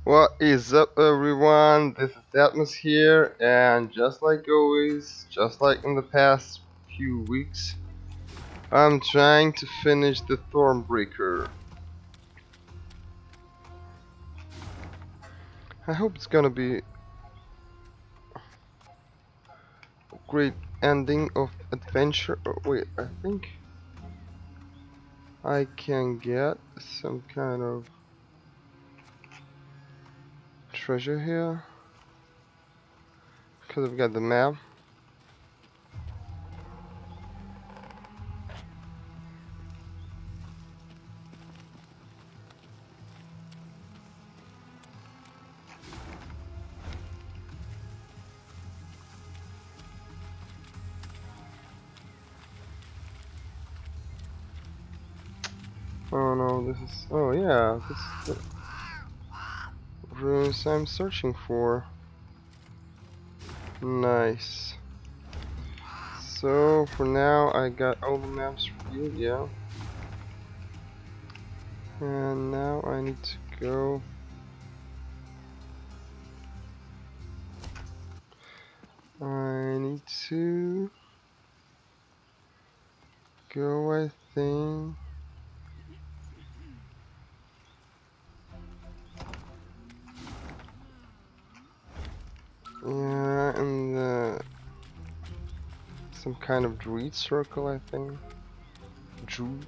What is up, everyone? This is Atmos here, and just like always, just like in the past few weeks, I'm trying to finish the Thornbreaker. I hope it's gonna be a great ending of adventure. Oh, wait, I think I can get some kind of treasure here because I've got the map. Oh no, this is. Oh yeah, this is the ruins I'm searching for. Nice. So for now I got all the maps reviewed, yeah. And now I need to go. I need to go, I think. Yeah, in the some kind of druid circle, I think. Druid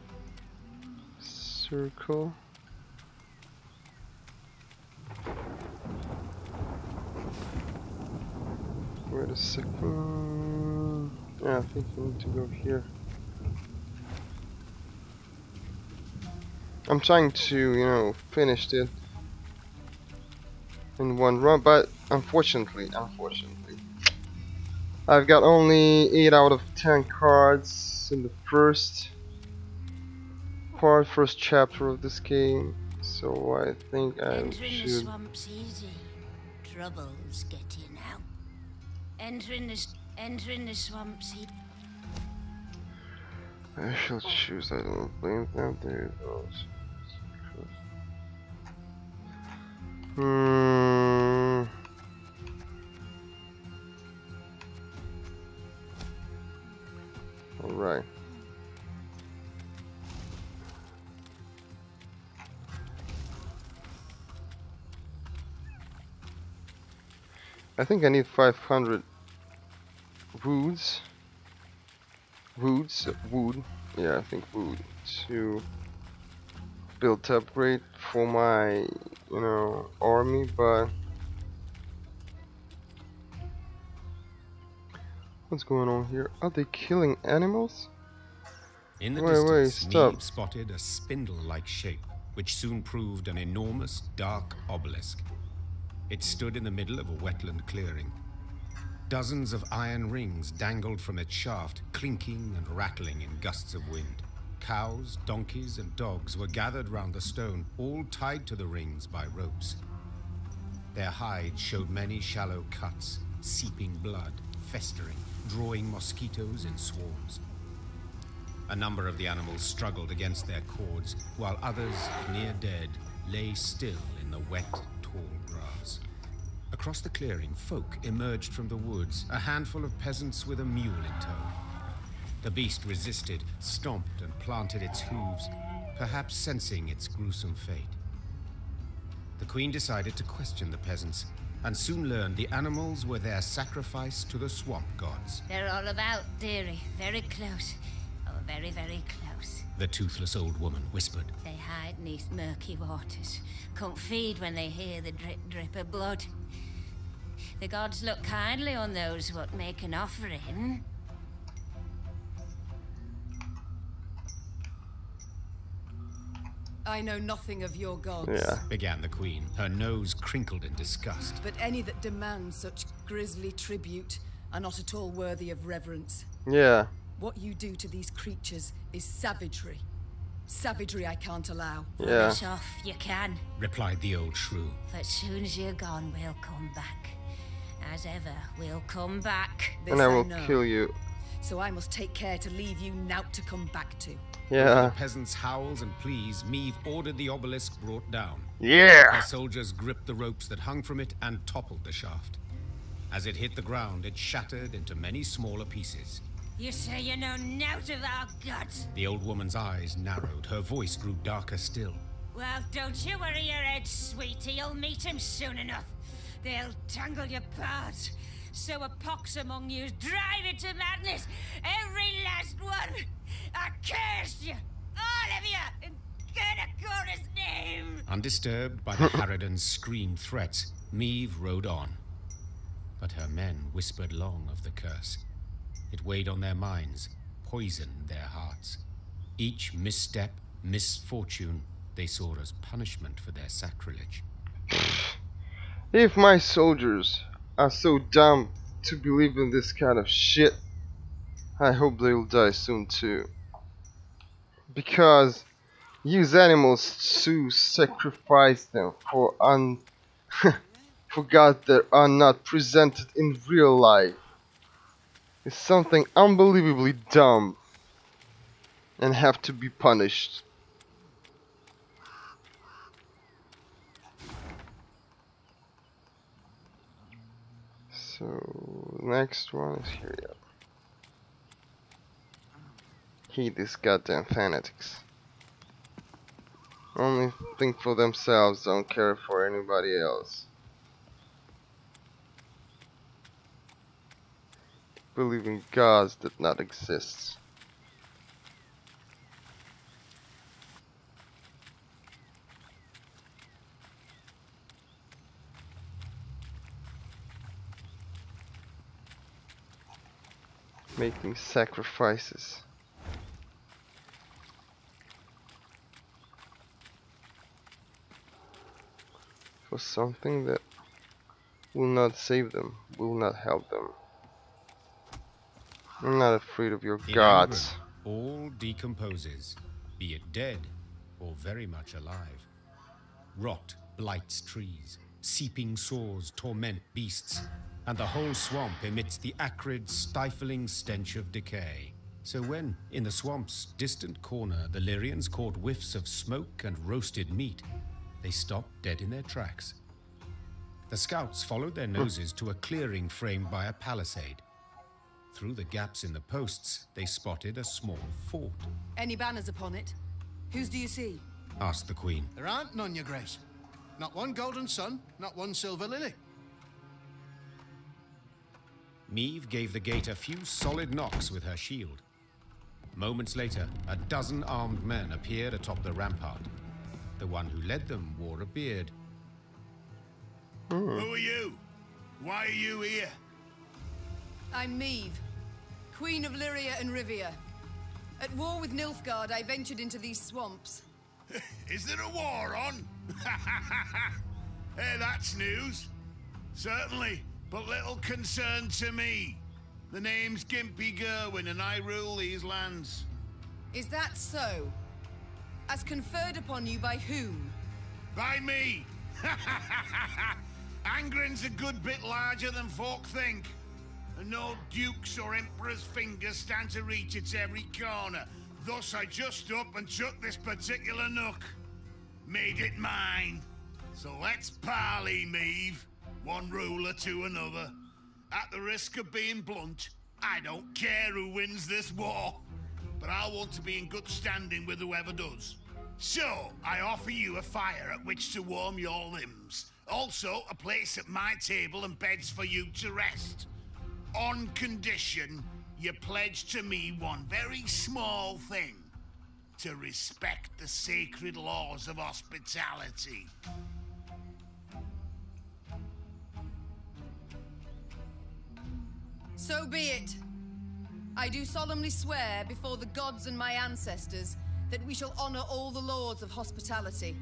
circle. Wait a second. Yeah, I think I need to go here. I'm trying to, finish it in one run, but unfortunately, I've got only 8 out of 10 cards in the first chapter of this game, so I think I Entering the should. swamp's easy. Trouble's getting out. Entering the swamp's easy. I shall choose. I don't blame them. There it goes. All right. I think I need 500 woods. Wood. Yeah, I think wood to build upgrade for my, army. But what's going on here? Are they killing animals? In the Wait, distance, stop. Neve spotted a spindle-like shape, which soon proved an enormous, dark obelisk. It stood in the middle of a wetland clearing. Dozens of iron rings dangled from its shaft, clinking and rattling in gusts of wind. Cows, donkeys, and dogs were gathered round the stone, all tied to the rings by ropes. Their hides showed many shallow cuts, seeping blood, festering, drawing mosquitoes in swarms. A number of the animals struggled against their cords, while others, near dead, lay still in the wet, tall grass. Across the clearing, folk emerged from the woods, a handful of peasants with a mule in tow. The beast resisted, stomped and planted its hooves, perhaps sensing its gruesome fate. The queen decided to question the peasants, and soon learned the animals were their sacrifice to the swamp gods. They're all about, dearie. Very close. Oh, very, very close. The toothless old woman whispered. They hide neath murky waters. Can't feed when they hear the drip drip of blood. The gods look kindly on those what make an offering. I know nothing of your gods. Yeah. Began the queen, her nose crinkled in disgust. But any that demand such grisly tribute are not at all worthy of reverence. Yeah. What you do to these creatures is savagery. Savagery I can't allow. Yeah. Finish off, you can. Replied the old shrew. But soon as you're gone, we'll come back. As ever, we'll come back. This And I will know. kill you. So I must take care to leave you naught to come back to. Over Yeah. the peasants' howls and pleas, Meave ordered the obelisk brought down. Yeah. Her soldiers gripped the ropes that hung from it and toppled the shaft. As it hit the ground, it shattered into many smaller pieces. You say you know nought of our gods? The old woman's eyes narrowed. Her voice grew darker still. Well, don't you worry your head, sweetie. You'll meet him soon enough. They'll tangle your parts. Sow a pox among you, drive it to madness. Every last one. I curse you, all of you, in Gerdakora's name. Undisturbed by the Harridan's screamed threats, Meave rode on. But her men whispered long of the curse. It weighed on their minds, poisoned their hearts. Each misstep, misfortune, they saw as punishment for their sacrilege. If my soldiers are so dumb to believe in this kind of shit, I hope they'll die soon too. Because use animals to sacrifice them for for gods that are not presented in real life is something unbelievably dumb and have to be punished. So next one is here. Yeah. Hate these goddamn fanatics. Only think for themselves, don't care for anybody else. Believe in gods that not exist. Making sacrifices. For something that will not save them, will not help them. I'm not afraid of your In gods. anger, all decomposes, be it dead or very much alive. Rot blights trees, seeping sores torment beasts, and the whole swamp emits the acrid, stifling stench of decay. So when, in the swamp's distant corner, the Lyrians caught whiffs of smoke and roasted meat, they stopped dead in their tracks. The scouts followed their noses to a clearing framed by a palisade. Through the gaps in the posts, they spotted a small fort. Any banners upon it? Whose do you see? Asked the queen. There aren't none, your grace. Not one golden sun, not one silver lily. Meave gave the gate a few solid knocks with her shield. Moments later, a dozen armed men appeared atop the rampart. The one who led them wore a beard. Who are you? Why are you here? I'm Meave, Queen of Lyria and Rivia. At war with Nilfgaard, I ventured into these swamps. Is there a war on? Hey, that's news. Certainly, but little concern to me. The name's Gimpy Gerwin and I rule these lands. Is that so? As conferred upon you by whom? By me! Angren's a good bit larger than folk think. And no dukes or emperor's fingers stand to reach its every corner. Thus I just up and took this particular nook. Made it mine. So let's parley, Meave. One ruler to another. At the risk of being blunt, I don't care who wins this war. But I want to be in good standing with whoever does. So, I offer you a fire at which to warm your limbs. Also, a place at my table and beds for you to rest. On condition, you pledge to me one very small thing. To respect the sacred laws of hospitality. So be it. I do solemnly swear before the gods and my ancestors that we shall honor all the laws of hospitality.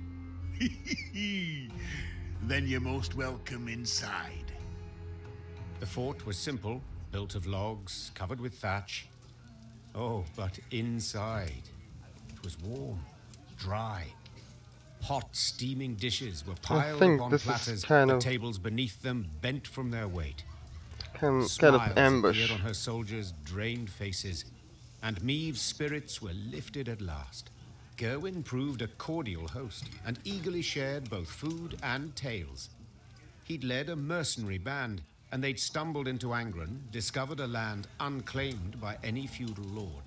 Then you're most welcome inside. The fort was simple, built of logs, covered with thatch. Oh, but inside, it was warm, dry. Hot, steaming dishes were piled think upon this is platters, kind the of- tables beneath them bent from their weight. Kind of Smiles ambush. appeared on her soldiers' drained faces. and Meave's spirits were lifted at last. Gerwin proved a cordial host, and eagerly shared both food and tales. He'd led a mercenary band, and they'd stumbled into Angren, discovered a land unclaimed by any feudal lord.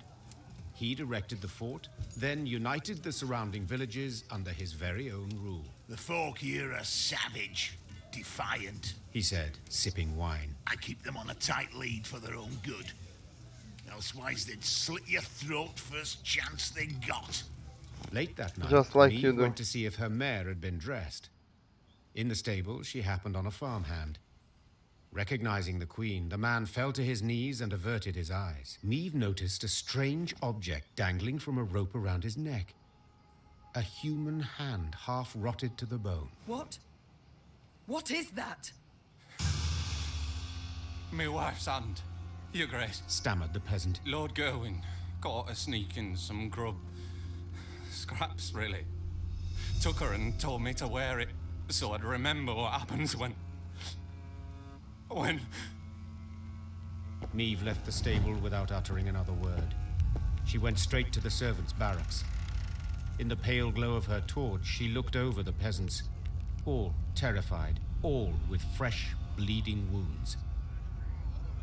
He'd erected the fort, then united the surrounding villages under his very own rule. The folk here are savage, defiant, He said, sipping wine. I keep them on a tight lead for their own good. Elsewise they'd slit your throat first chance they got. Late that night, Just like Meave you do. went to see if her mare had been dressed. In the stable, she happened on a farmhand. Recognizing the queen, the man fell to his knees and averted his eyes. Meave noticed a strange object dangling from a rope around his neck. A human hand half rotted to the bone. What? What is that? Me wife's hand, your grace. Stammered the peasant. Lord Gerwin caught her sneaking some grub. Scraps, really. Took her and told me to wear it, so I'd remember what happens when... Meave left the stable without uttering another word. She went straight to the servants' barracks. In the pale glow of her torch, she looked over the peasants, all terrified, all with fresh, bleeding wounds.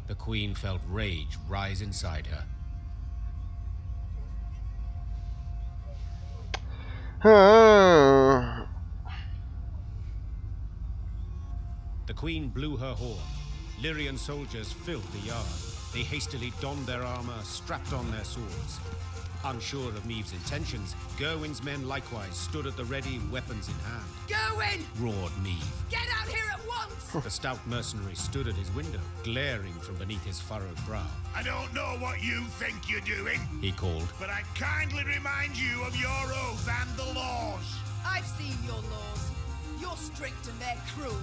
The queen felt rage rise inside her. The queen blew her horn. Lyrian soldiers filled the yard. They hastily donned their armor, strapped on their swords. Unsure of Meave's intentions, Gerwin's men likewise stood at the ready, weapons in hand. Gerwin! Roared Meave. Get out here at once! The stout mercenary stood at his window, glaring from beneath his furrowed brow. I don't know what you think you're doing, He called. but I kindly remind you of your oath and the laws. I've seen your laws. You're strict and they're cruel.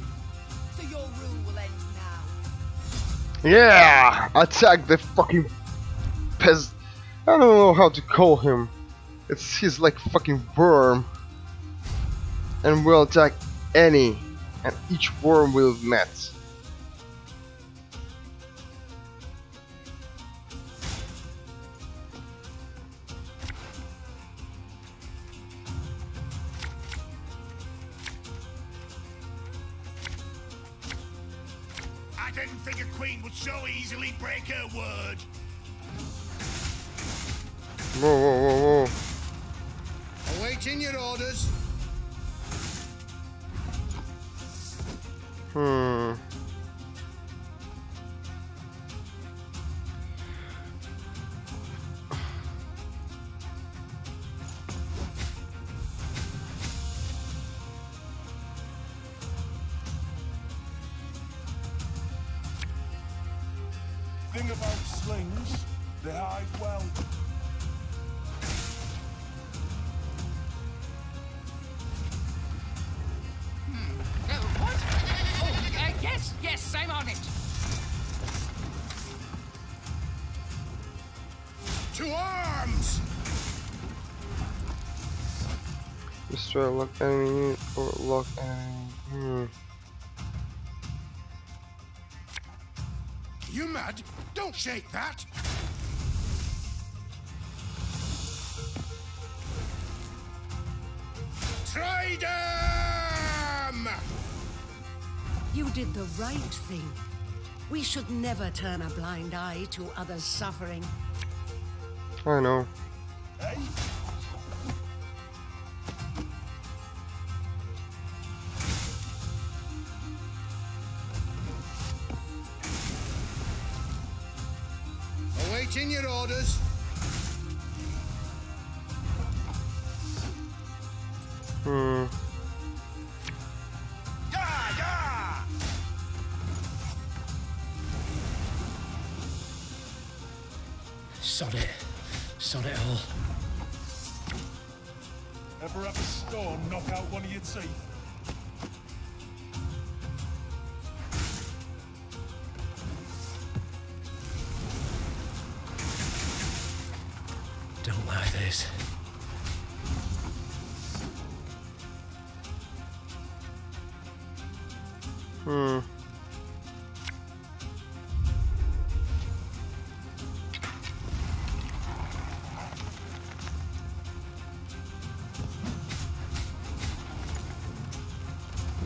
So your rule will end now. Yeah! Attack the fucking pez. I don't know how to call him. He's like fucking worm. And we'll attack any and each worm we've met. I didn't think a queen would so easily break her word. Whoa, whoa, whoa, whoa. Awaiting your orders. Thing about slings, they hide well. What? Oh, yes, I'm on it. To arms! Destroy lock enemy or lock enemy. You mad? Don't shake that! Try them! You did the right thing. We should never turn a blind eye to others' suffering. I know. Eh? Awaiting your orders. Sod it all. Ever have a storm knock out one of your teeth? Don't like this.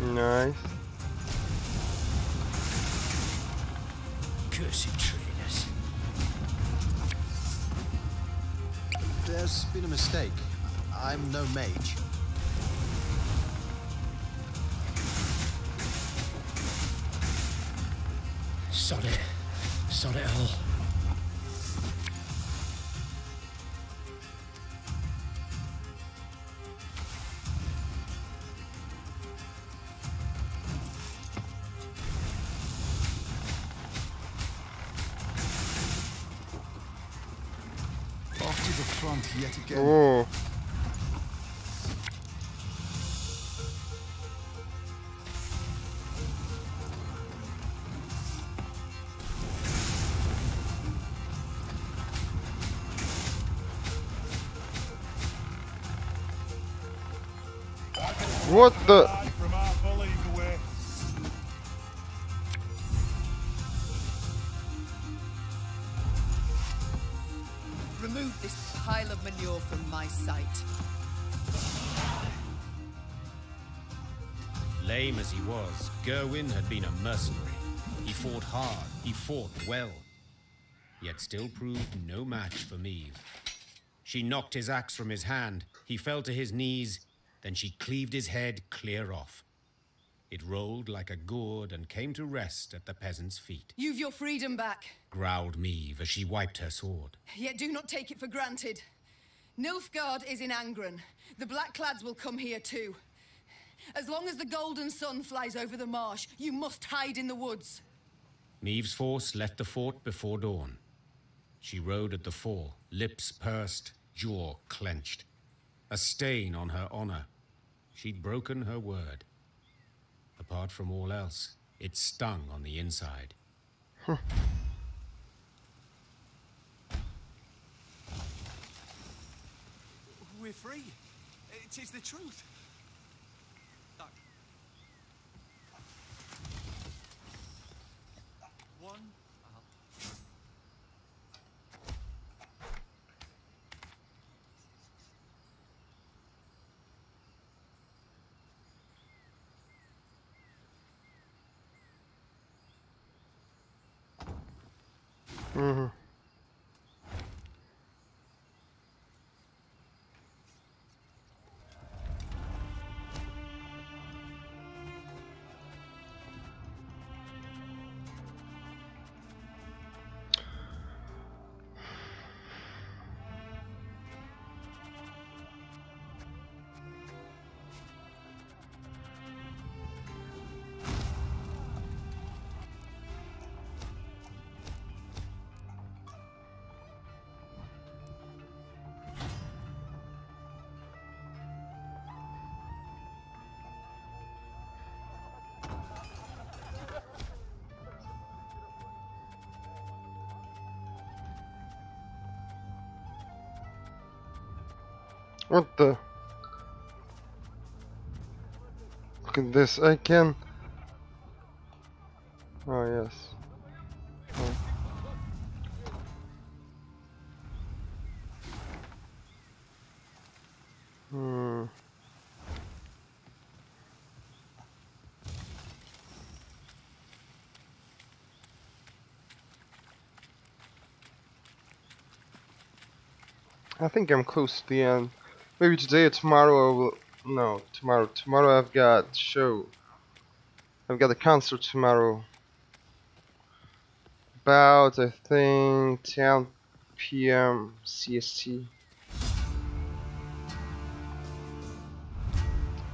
Nice. Cursed traitors. There's been a mistake. I'm no mage. Sod it. Sod it all. Off to the front yet again. Oh. What the? From half a league away. Remove this pile of manure from my sight. Lame as he was, Gerwin had been a mercenary. He fought hard, he fought well, yet still proved no match for Meve. She knocked his axe from his hand, he fell to his knees, then she cleaved his head clear off. It rolled like a gourd and came to rest at the peasant's feet. You've your freedom back, Growled Meve as she wiped her sword. yet do not take it for granted. Nilfgaard is in Angren. The Blackclads will come here too. As long as the golden sun flies over the marsh, you must hide in the woods. Meve's force left the fort before dawn. She rode at the fore, lips pursed, jaw clenched. A stain on her honor. She'd broken her word. Apart from all else, it stung on the inside. We're free. It is the truth. One. Mm-hmm. What the? Look at this, I can... Oh, yes. Oh. Hmm. I think I'm close to the end. Maybe today or tomorrow I will... No, tomorrow. Tomorrow I've got show. I've got a concert tomorrow. About, I think, 10 PM CST.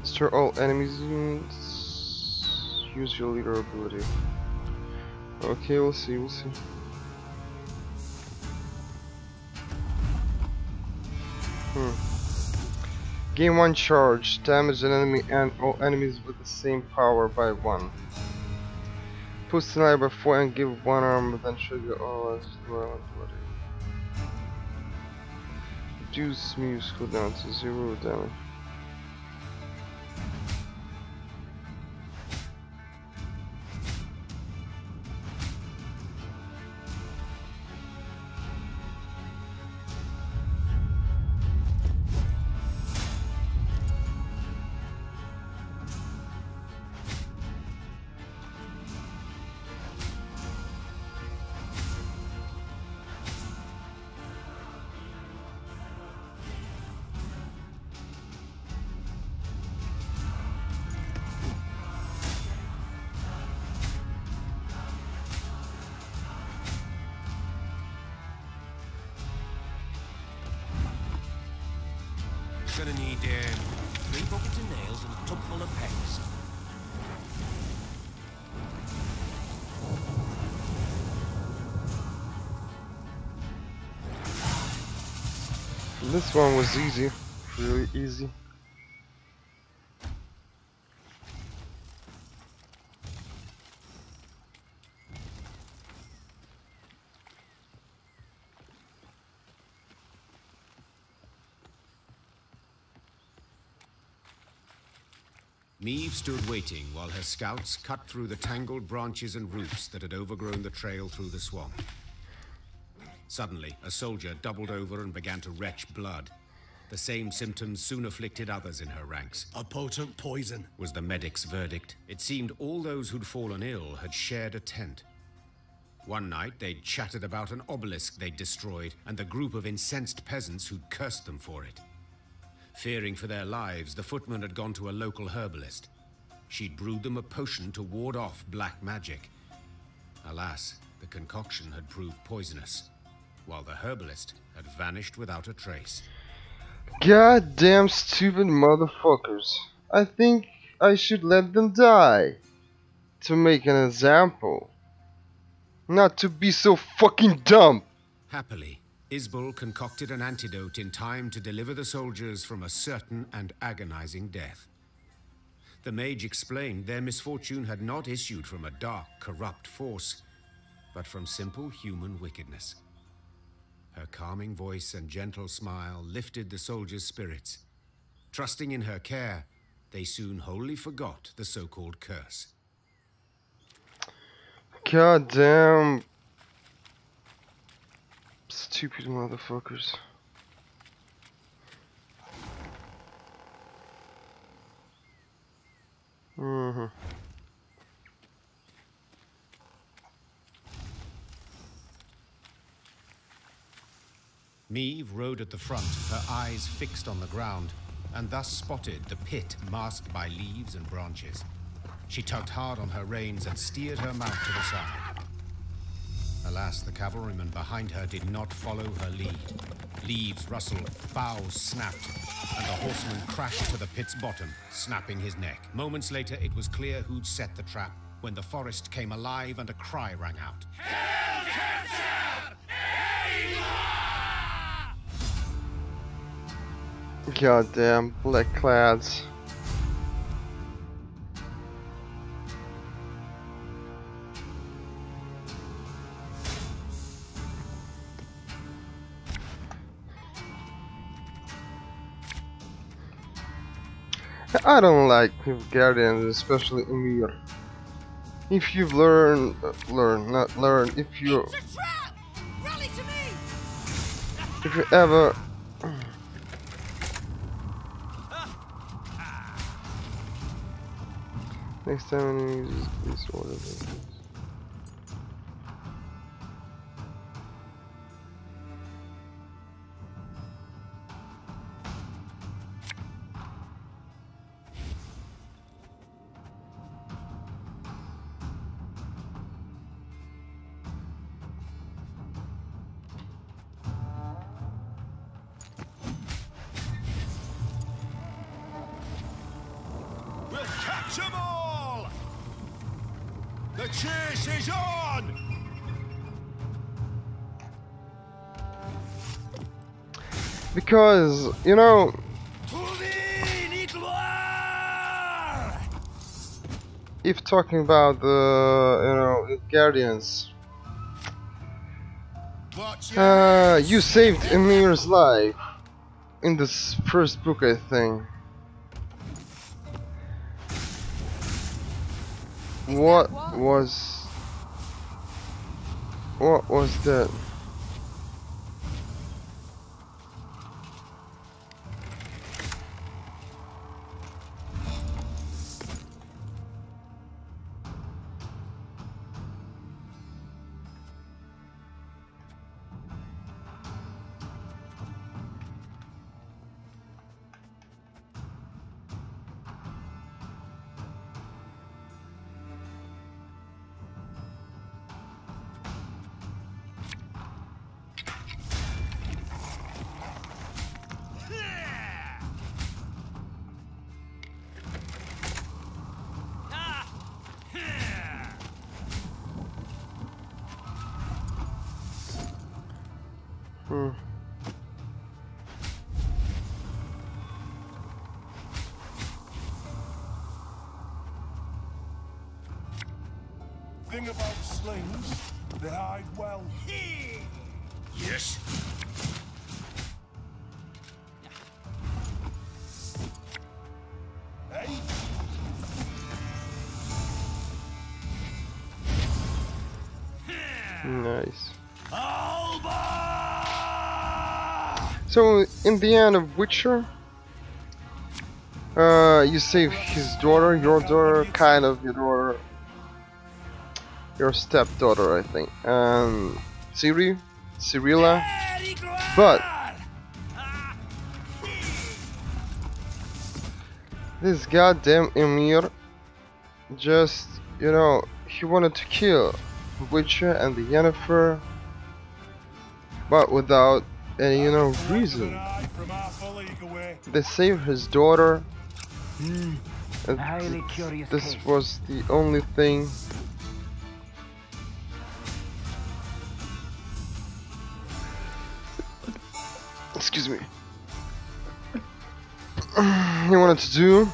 Destroy all enemies units. Use your leader ability. Okay, we'll see, we'll see. Gain 1 charge. Damage an enemy and all enemies with the same power by 1. Boost an eye by 4 and give 1 arm, then trigger all as well. Reduce Meve's cooldown to 0 damage. gonna need 3 buckets of nails and a tub full of pegs. This one was easy, really easy. Meve stood waiting while her scouts cut through the tangled branches and roots that had overgrown the trail through the swamp. Suddenly, a soldier doubled over and began to retch blood. The same symptoms soon afflicted others in her ranks. A potent poison, was the medic's verdict. It seemed all those who'd fallen ill had shared a tent. One night, they'd chatted about an obelisk they'd destroyed and the group of incensed peasants who'd cursed them for it. Fearing for their lives, the footman had gone to a local herbalist. She'd brewed them a potion to ward off black magic. Alas, the concoction had proved poisonous, while the herbalist had vanished without a trace. Goddamn stupid motherfuckers. I think I should let them die. To make an example. Not to be so fucking dumb. Happily, Isbel concocted an antidote in time to deliver the soldiers from a certain and agonizing death. The mage explained their misfortune had not issued from a dark, corrupt force, but from simple human wickedness. Her calming voice and gentle smile lifted the soldiers' spirits. Trusting in her care, they soon wholly forgot the so-called curse. Goddamn stupid motherfuckers. Meve rode at the front, her eyes fixed on the ground, and thus spotted the pit masked by leaves and branches. She tugged hard on her reins and steered her mount to the side. Alas, the cavalryman behind her did not follow her lead. Leaves rustled, boughs snapped, and the horseman crashed to the pit's bottom, snapping his neck. Moments later, it was clear who'd set the trap, when the forest came alive and a cry rang out. Goddamn black clouds. I don't like Guardians, especially Emir. If you've learned, if you ever next time I use this order. Them all! The chase is on! Because, you know, if talking about the, Guardians, you saved Emir's life in this first book, I think. What was that? Thing about slings, they hide well. Yes. Hey? Nice. So, in the end of Witcher, you save his daughter, your daughter, kind of your daughter, your stepdaughter, I think, Cirilla, but this goddamn Emir just, you know, he wanted to kill Witcher and the Yennefer, but without any, you know, reason. They saved his daughter. Highly curious This case. was the only thing. Excuse me. He wanted to do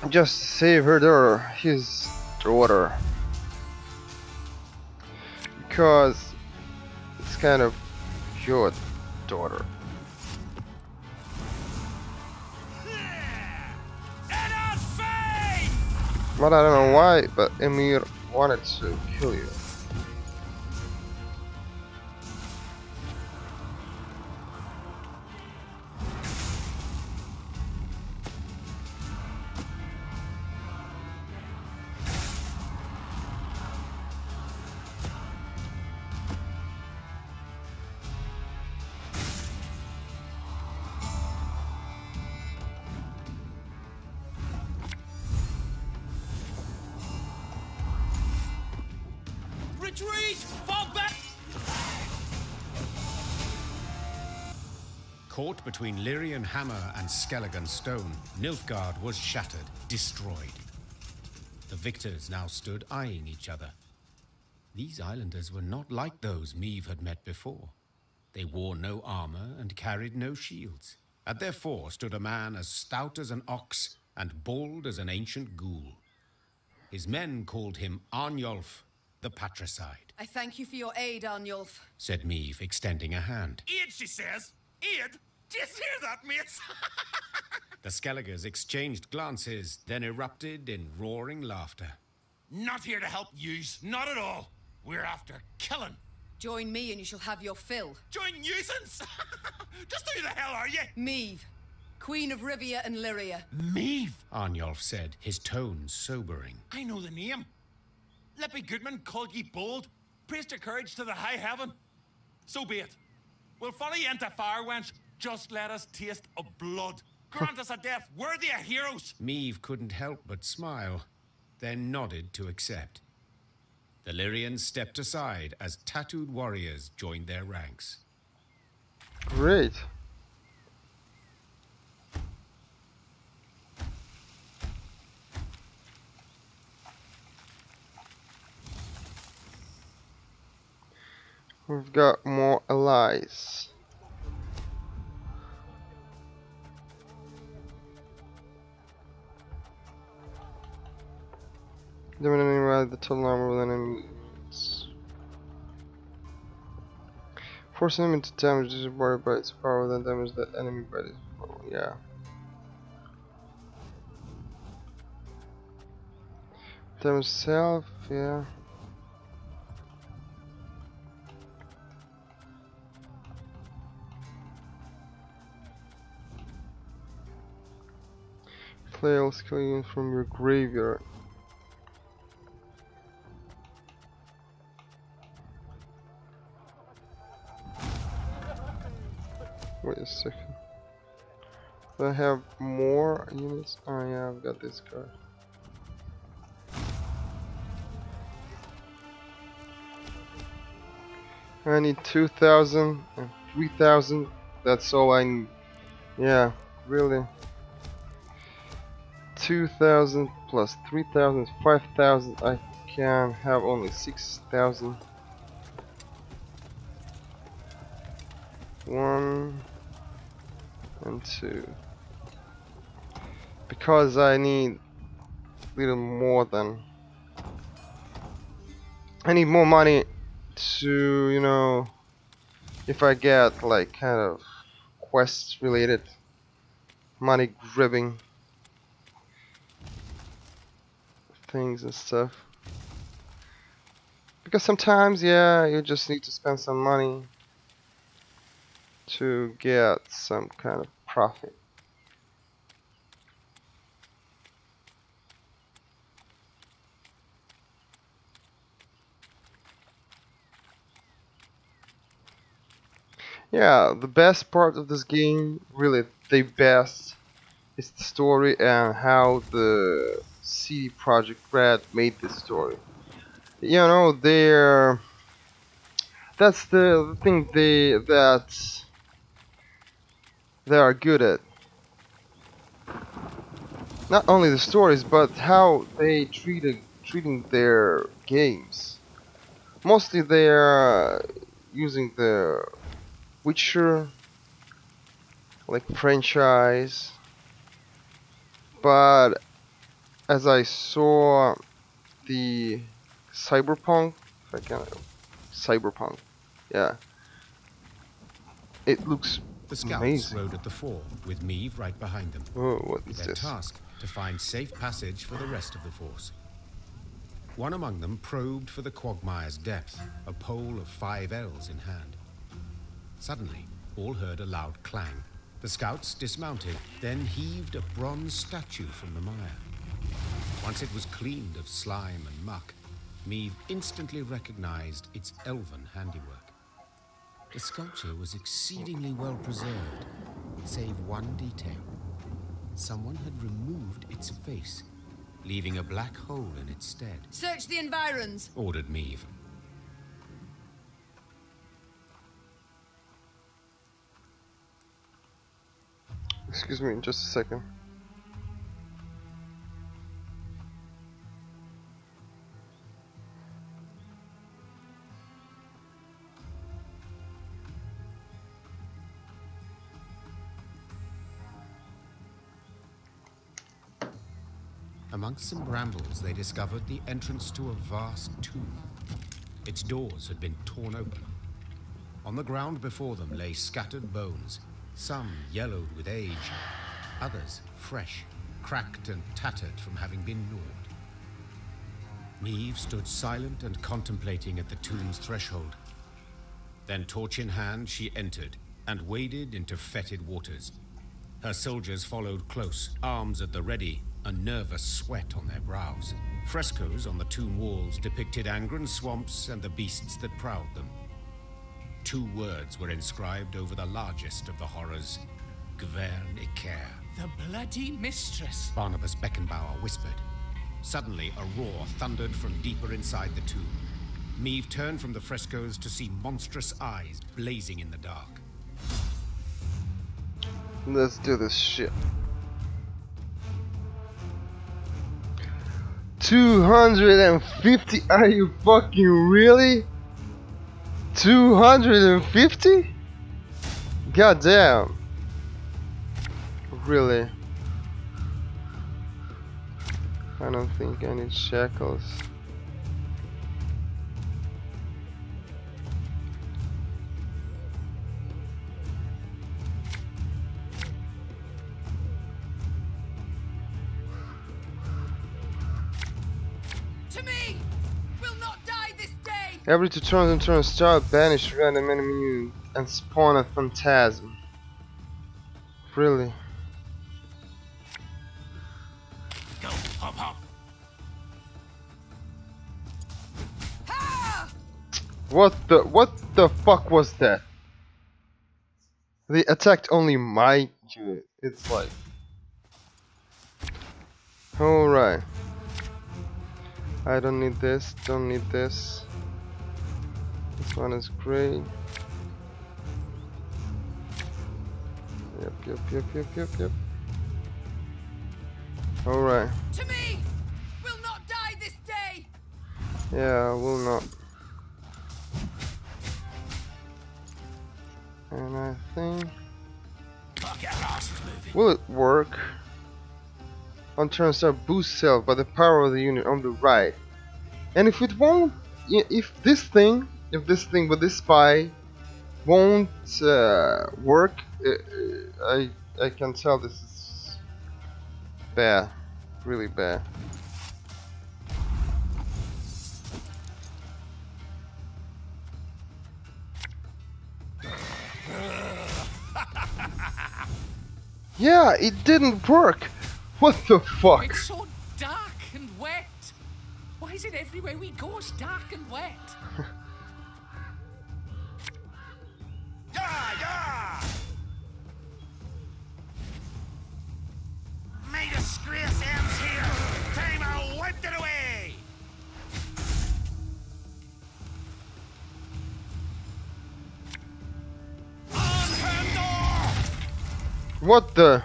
just to save her daughter, his daughter, because it's kind of your daughter. But I don't know why, but Emir wanted to kill you. Retreat! Fall back! Caught between Lyrian hammer and Skelligan stone, Nilfgaard was shattered, destroyed. The victors now stood eyeing each other. These islanders were not like those Meve had met before. They wore no armor and carried no shields. At their fore stood a man as stout as an ox and bold as an ancient ghoul. His men called him Arnulf, the Patricide. I thank you for your aid, Arnulf, said Meve, extending a hand. Aid, she says. Aid? Do you hear that, mates? The Skelligers exchanged glances, then erupted in roaring laughter. Not here to help yous, not at all. We're after killing. Join me and you shall have your fill. Join nuisance? Just who the hell are you? Meve, Queen of Rivia and Lyria. Meve? Arnulf said, his tone sobering. I know the name. Lippy Goodman called ye bold, praised your courage to the high heaven. So be it. We'll follow ye into fire, wench. Just let us taste of blood. Grant us a death worthy of heroes. Meve couldn't help but smile, then nodded to accept. The Lyrians stepped aside as tattooed warriors joined their ranks. Great. We've got more allies. Damage enemy by the total number of enemies. Force enemy to damage this body by its power, then damage that enemy by its power. Yeah. Damage self, yeah. Play all skill units from your graveyard. Wait a second. Do I have more units? Oh yeah, I've got this card. I need 2,000 and 3,000. That's all I need. Yeah, really. 2,000 plus 3,000 is 5,000. I can have only 6,000. 1 and 2. Because I need little more than I need more money to, you know, if I get like kind of quest related money grabbing things and stuff. Because sometimes, yeah, you just need to spend some money to get some kind of profit. Yeah, the best part of this game, really the best, is the story and how the CD Projekt Red made this story. You know, that's the thing they are good at. Not only the stories, but how they treating their games. Mostly they are using the Witcher like franchise, but as I saw the Cyberpunk, if I can, Cyberpunk, yeah, it looks The scouts amazing. rode at the fore, with Meave right behind them. Oh, what is Their this? task to find safe passage for the rest of the force. One among them probed for the quagmire's depth, a pole of 5 ells in hand. Suddenly, all heard a loud clang. The scouts dismounted, then heaved a bronze statue from the mire. Once it was cleaned of slime and muck, Meave instantly recognized its elven handiwork. The sculpture was exceedingly well preserved, save one detail. Someone had removed its face, leaving a black hole in its stead. Search the environs, Ordered Meave. Excuse me, just a second. Amongst some brambles, they discovered the entrance to a vast tomb. Its doors had been torn open. On the ground before them lay scattered bones, some yellowed with age, others fresh, cracked and tattered from having been gnawed. Meave stood silent and contemplating at the tomb's threshold. Then, torch in hand, she entered and waded into fetid waters. Her soldiers followed close, arms at the ready, a nervous sweat on their brows. Frescoes on the tomb walls depicted Angren swamps and the beasts that prowled them. 2 words were inscribed over the largest of the horrors: Gwern Iker. The bloody mistress. Barnabas Beckenbauer whispered. Suddenly, a roar thundered from deeper inside the tomb. Meave turned from the frescoes to see monstrous eyes blazing in the dark. Let's do this shit. 250? Are you fucking really? 250? God damn. Really? I don't think I need shackles. to me! We'll not die this day! Every 2 turns into a star, banish random enemy and spawn a phantasm. Really? Go, hop, hop. What the fuck was that? They attacked only my unit. It's like, alright. I don't need this, don't need this. This one is great. Yep. Alright. To me! We'll not die this day! Yeah, I will not. And I think... will it work? On turn start boost self by the power of the unit on the right. And if it won't, if this thing with this spy won't work, I can tell this is bad, really bad. Yeah, it didn't work. What the fuck? It's so dark and wet. Why is it everywhere we go it's dark and wet? My disgrace ends here. Time I wiped it away. What the?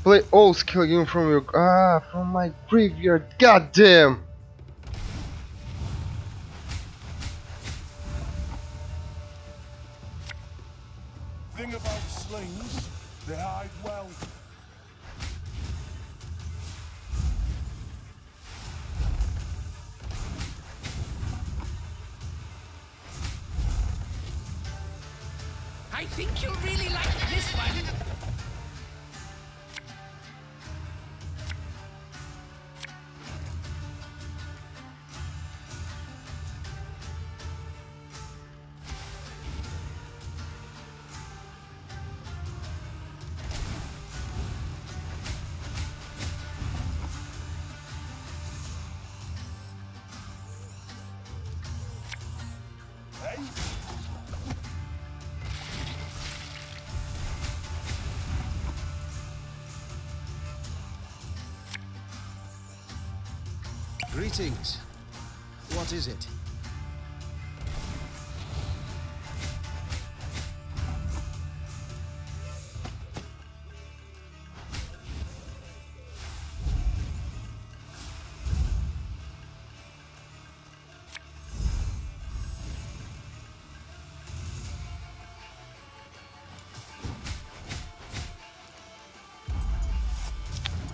Play all skill you from your from my graveyard. Goddamn! Thing about slings, they hide well. I think you'll really like this one. Greetings. What is it?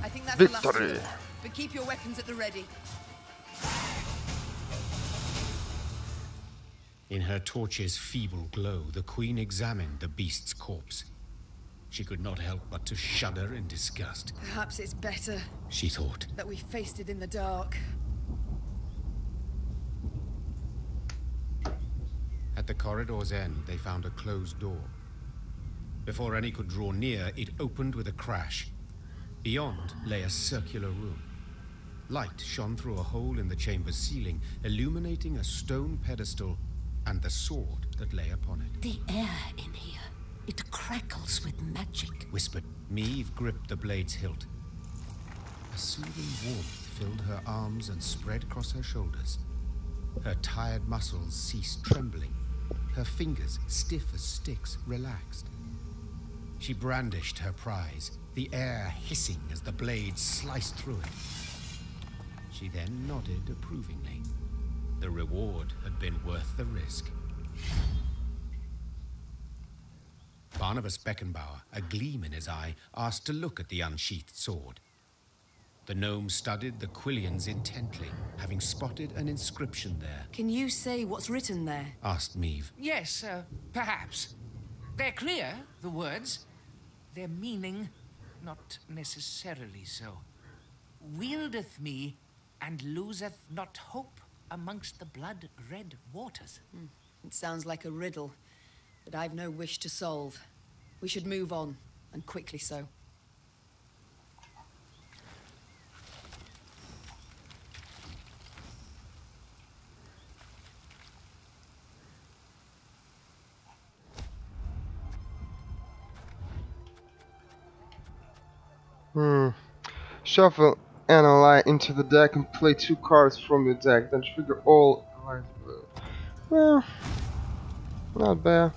I think that's the last of Victory. them. But keep your weapons at the ready. In her torch's feeble glow, the queen examined the beast's corpse. She could not help but to shudder in disgust. Perhaps it's better, She thought. that we faced it in the dark. At the corridor's end, they found a closed door. Before any could draw near, it opened with a crash. Beyond lay a circular room. Light shone through a hole in the chamber's ceiling, illuminating a stone pedestal and the sword that lay upon it. The air in here, it crackles with magic. Whispered. Maeve gripped the blade's hilt. A soothing warmth filled her arms and spread across her shoulders. Her tired muscles ceased trembling. Her fingers, stiff as sticks, relaxed. She brandished her prize, the air hissing as the blade sliced through it. She then nodded approvingly. The reward had been worth the risk. Barnabas Beckenbauer, a gleam in his eye, asked to look at the unsheathed sword. The gnome studied the quillions intently, having spotted an inscription there. Can you say what's written there? Asked Maeve. Yes, perhaps. They're clear, the words. Their meaning, not necessarily so. Wieldeth me, and loseth not hope amongst the blood-red waters. It sounds like a riddle, but I've no wish to solve. We should move on, and quickly so. Shuffle an ally into the deck and play 2 cards from your deck, then trigger all allies blue. Well, not bad.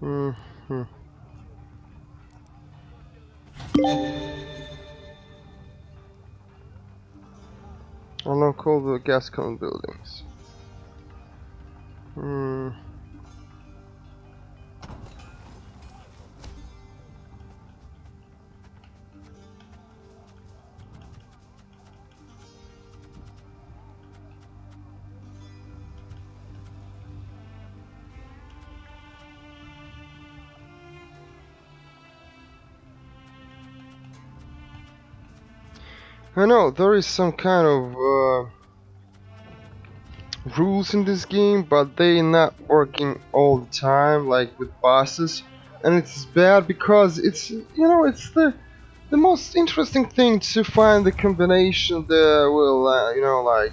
Mm-hmm. Unlock all the gas con buildings. I know there is some kind of rules in this game, but they not working all the time, like with bosses, and it's bad because it's, you know, it's the most interesting thing to find the combination that will, you know, like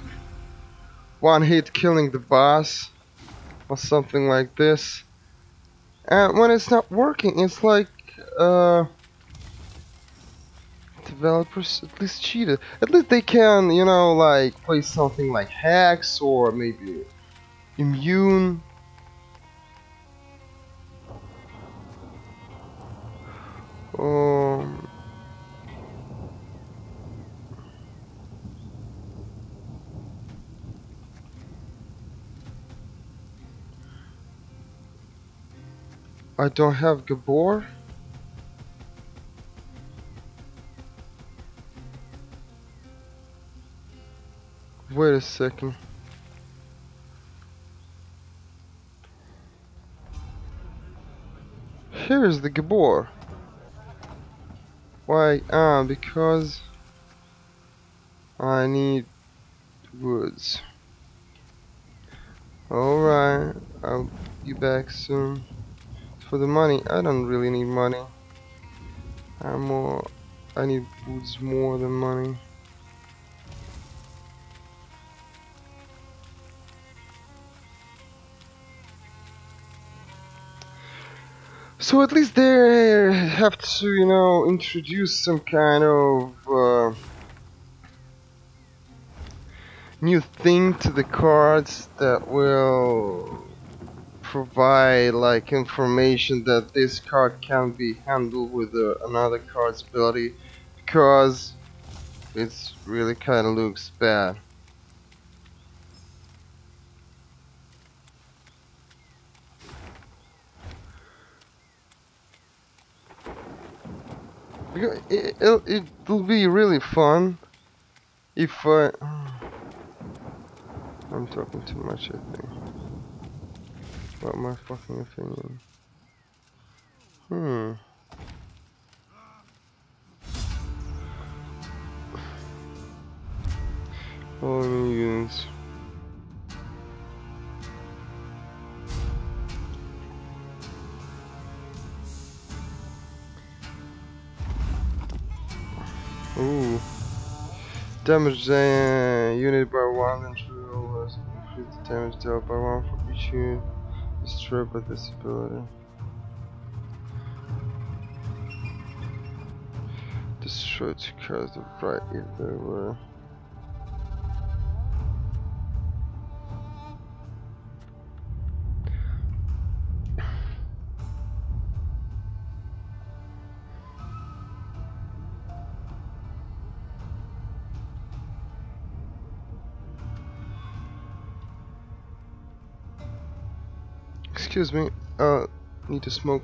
one hit killing the boss or something like this. And when it's not working, it's like developers at least cheated. At least they can, you know, like play something like hacks or maybe immune. I don't have Gabor. Wait a second. Here's the Gabor. Why? Because I need woods. Alright, I'll be back soon. For the money, I don't really need money. I need woods more than money. So at least they have to, you know, introduce some kind of new thing to the cards that will provide like information that this card can be handled with another card's ability, because it's really kind of looks bad. Because it'll be really fun if I'm talking too much, I think. What my fucking opinion? All units. Ooh. Damage unit by 1 and true increase the damage dealt by 1 for each unit destroyed by this ability. Destroy to cards the right if they were. Excuse me, need to smoke.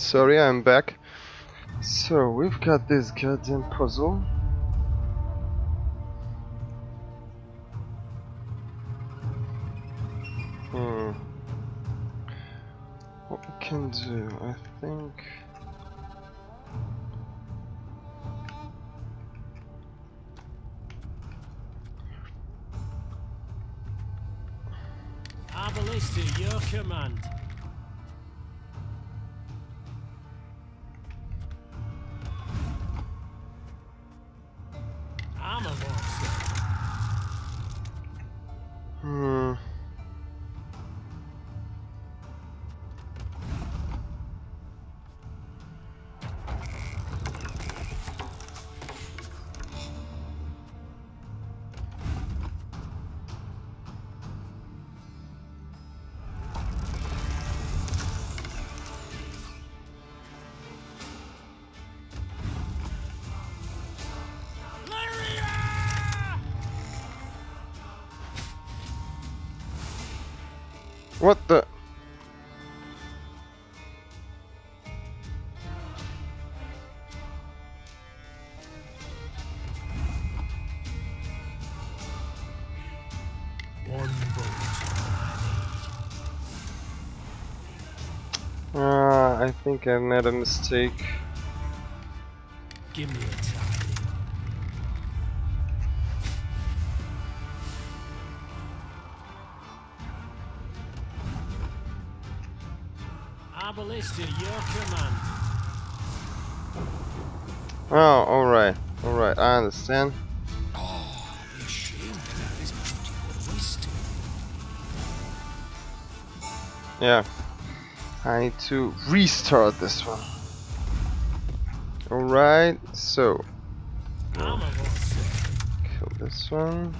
Sorry, I'm back. So we've got this goddamn puzzle. What we can do, I think. Ballista, your command. I'm a monster. What the? One bolt. I think I made a mistake. Give me a time. Ballista, your command. Oh, alright. Alright, I understand. Oh, we're ashamed about this beautiful waste. Yeah. I need to restart this one. Alright, so. Kill this one.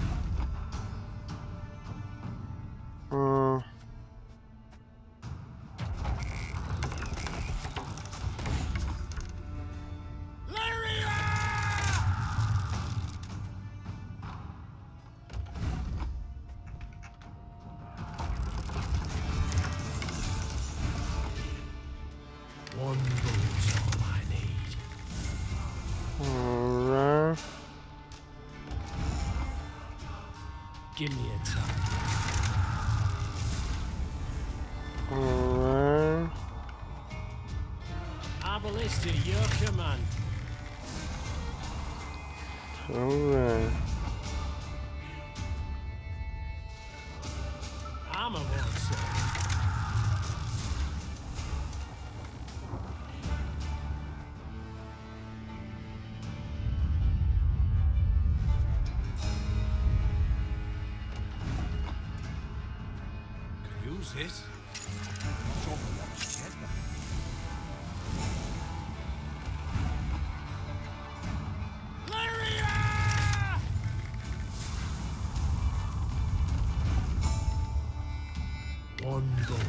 One bullet's all I need. Alright. Give me a time. Alright. Ballista, your command. Alright. I'm a monster. Use this. One bolt.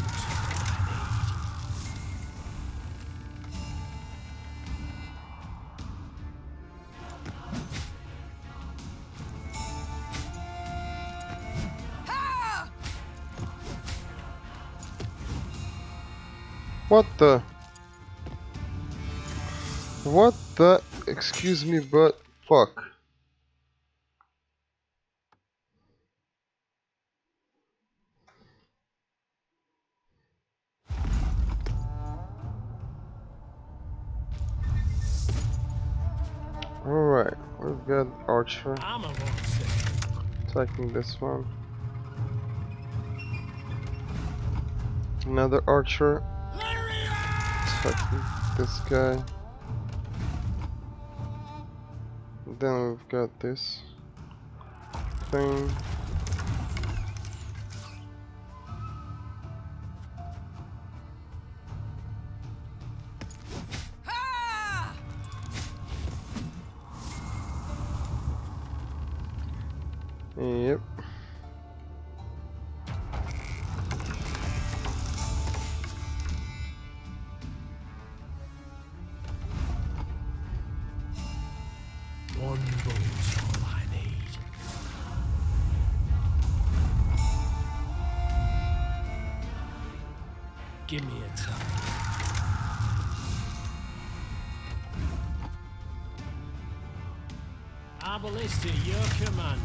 What the? What the? Excuse me, but fuck. Alright, we've got Archer attacking this one. Another Archer attacking this guy. Then we've got this thing. Yep. One bolt's all I need. Give me a time. Arbalest to your command.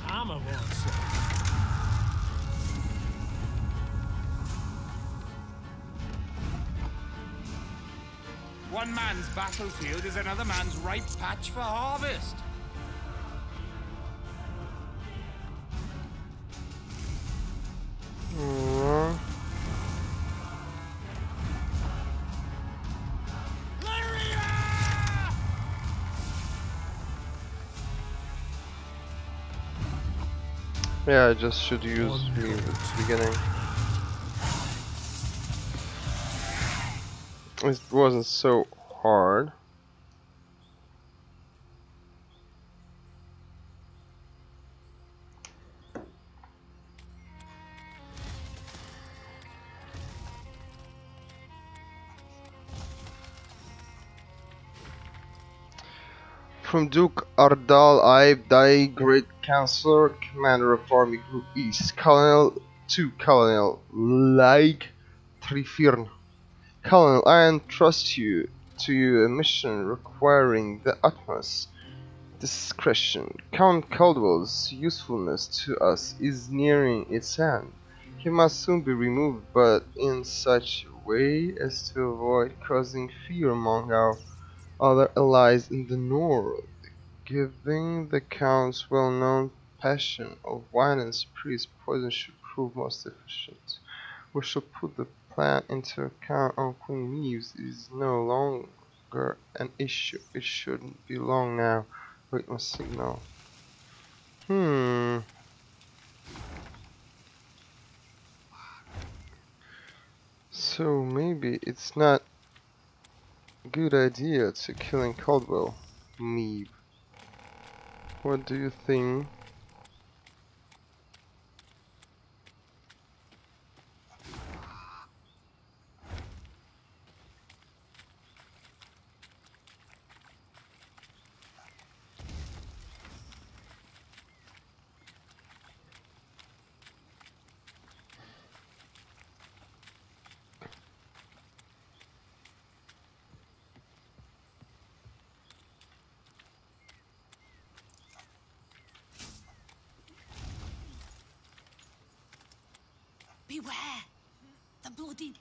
I'm aboard, sir. One man's battlefield is another man's ripe patch for harvest. Yeah, I just should use me at the beginning. It wasn't so hard. From Duke Ardal Ibe, thy great counselor, commander of Army Group East, Colonel to Colonel Laig Trifirn. Colonel, I entrust you to a mission requiring the utmost discretion. Count Caldwell's usefulness to us is nearing its end. He must soon be removed, but in such a way as to avoid causing fear among our other allies in the north. Given the Count's well-known passion of wine and spirits, poison should prove most efficient. We shall put the plan into account on Queen Meaves. It is no longer an issue. It shouldn't be long now. Wait my signal. So maybe it's not a good idea to killing Caldwell. Meave. What do you think? Beware! The bloody...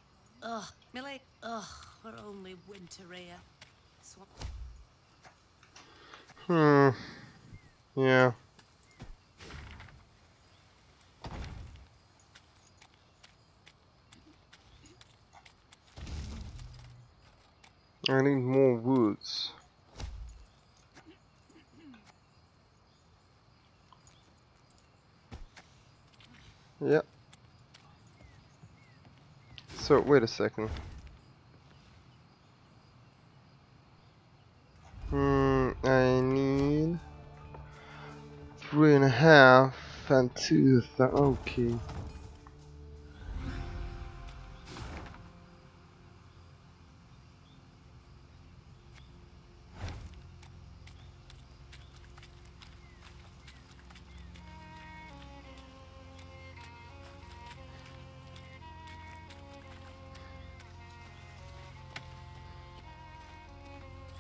Ugh, Millie. Ugh, we're only winter here. Yeah. I need more woods. Yep. So, wait a second. I need 3.5 and 2. Okay.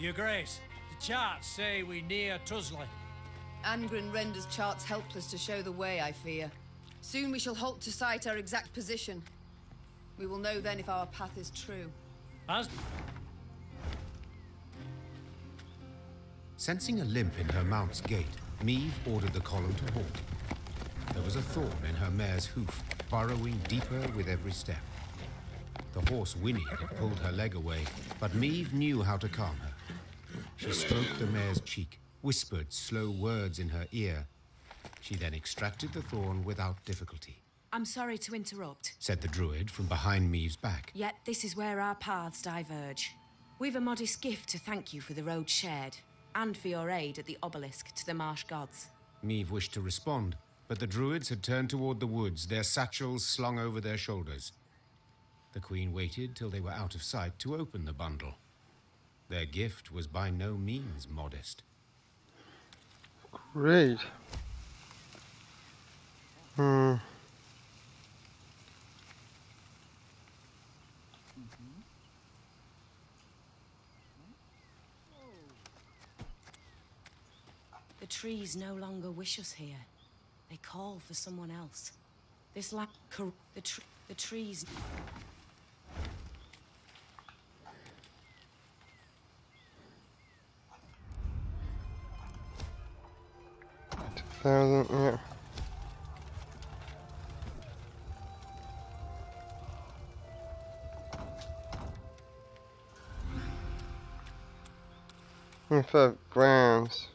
Your Grace, the charts say we near Tusley. Angren renders charts helpless to show the way, I fear. Soon we shall halt to sight our exact position. We will know then if our path is true. As Sensing a limp in her mount's gait, Meave ordered the column to halt. There was a thorn in her mare's hoof, burrowing deeper with every step. The horse whinnied and pulled her leg away, but Meave knew how to calm her. She stroked the mare's cheek, whispered slow words in her ear. She then extracted the thorn without difficulty. I'm sorry to interrupt, said the druid from behind Meave's back. Yet this is where our paths diverge. We've a modest gift to thank you for the road shared, and for your aid at the obelisk to the marsh gods. Meave wished to respond, but the druids had turned toward the woods, their satchels slung over their shoulders. The Queen waited till they were out of sight to open the bundle. Their gift was by no means modest. Great. The trees no longer wish us here. They call for someone else. This the trees. Yeah. In 5 grams.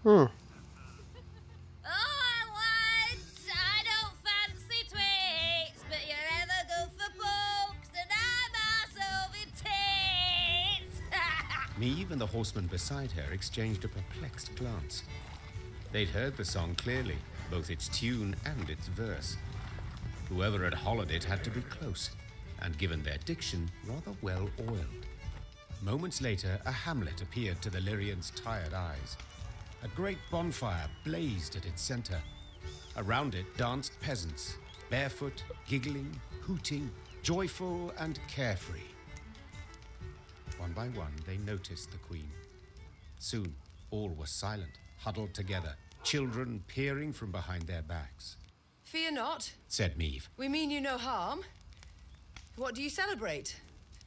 Oh, I don't fancy tweets, but you're ever good for pokes, and I'm arsehole with tits. Meve and the horseman beside her exchanged a perplexed glance. They'd heard the song clearly, both its tune and its verse. Whoever had hollered it had to be close, and given their diction, rather well oiled. Moments later, a hamlet appeared to the Lyrians' tired eyes. A great bonfire blazed at its center. Around it danced peasants, barefoot, giggling, hooting, joyful and carefree. One by one, they noticed the queen. Soon, all were silent, huddled together, children peering from behind their backs. Fear not, Said Meve. we mean you no harm. What do you celebrate?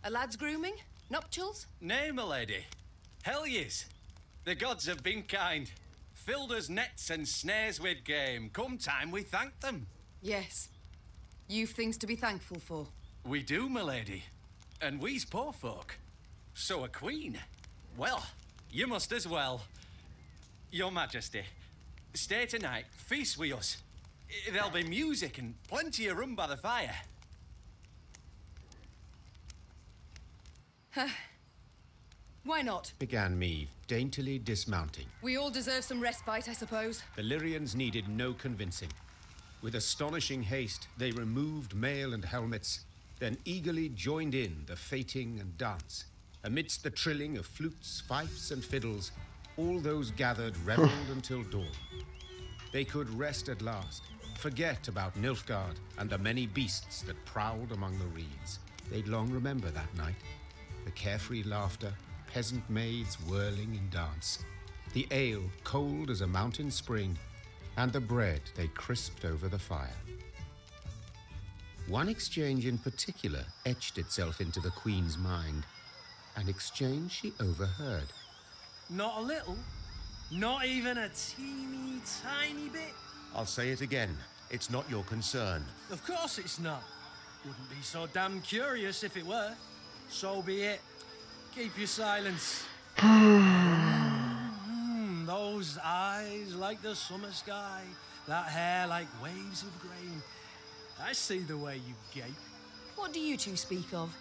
A lad's grooming? Nuptials? Nay, my lady. Hell yes. The gods have been kind. Filled us nets and snares with game. Come time we thank them. Yes. You've things to be thankful for. We do, my lady. And we's poor folk. So a queen. Well, you must as well. Your Majesty, stay tonight, feast with us. There'll be music and plenty of rum by the fire. Why not? Began Meve, daintily dismounting. We all deserve some respite, I suppose. The Lyrians needed no convincing. With astonishing haste, they removed mail and helmets, then eagerly joined in the fating and dance. Amidst the trilling of flutes, fifes, and fiddles, all those gathered reveled until dawn. They could rest at last, forget about Nilfgaard and the many beasts that prowled among the reeds. They'd long remember that night. The carefree laughter, peasant maids whirling in dance, the ale cold as a mountain spring, and the bread they crisped over the fire. One exchange in particular etched itself into the Queen's mind, an exchange she overheard. Not a little? Not even a teeny tiny bit? I'll say it again. It's not your concern. Of course it's not. Wouldn't be so damn curious if it were. So be it. Keep your silence. Those eyes like the summer sky, that hair like waves of grain. I see the way you gape. What do you two speak of?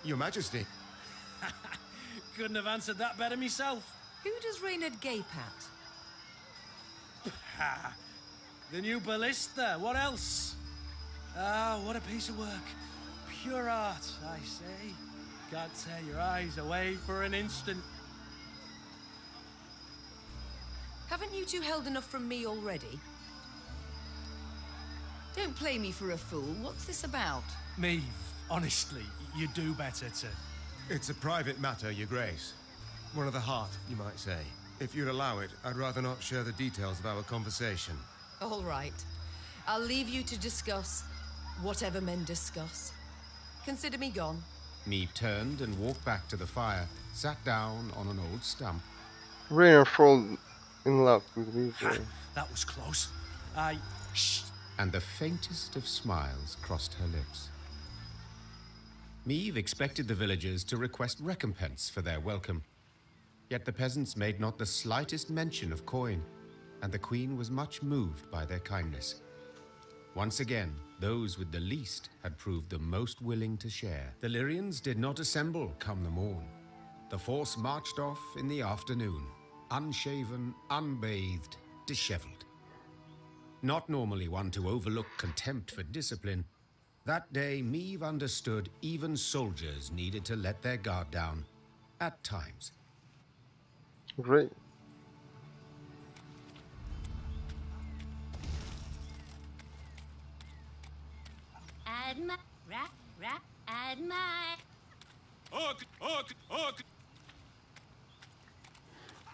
Your Majesty. Couldn't have answered that better myself. Who does Reynard gape at? Ha! The new ballista, what else? Ah, what a piece of work. Pure art, I say. Can't tear your eyes away for an instant. Haven't you two held enough from me already? Don't play me for a fool. What's this about? Meve, honestly, you do better to... It's a private matter, Your Grace. One of the heart, you might say. If you'd allow it, I'd rather not share the details of our conversation. All right. I'll leave you to discuss whatever men discuss. Consider me gone. Meve turned and walked back to the fire, sat down on an old stump. Rainer falls in love with me. That was close. Shh! And the faintest of smiles crossed her lips. Meve expected the villagers to request recompense for their welcome. Yet the peasants made not the slightest mention of coin, and the queen was much moved by their kindness. Once again, those with the least had proved the most willing to share. The Lyrians did not assemble come the morn. The force marched off in the afternoon, unshaven, unbathed, disheveled. Not normally one to overlook contempt for discipline, that day Meve understood even soldiers needed to let their guard down, at times. Great.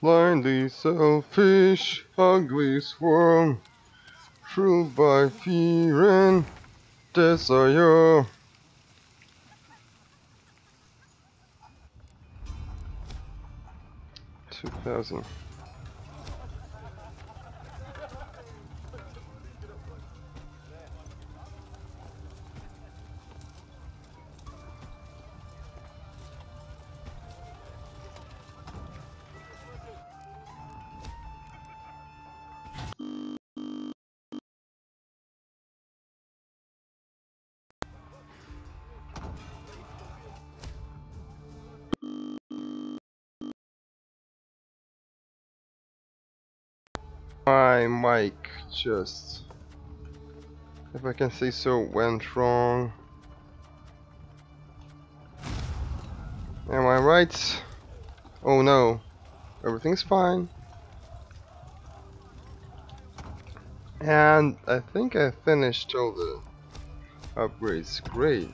Blindly selfish, ugly swarm, ruled by fear and desire. $2,000. My mic just, if I can say so, went wrong. Am I right? Oh no, everything's fine. And I think I finished all the upgrades. Great.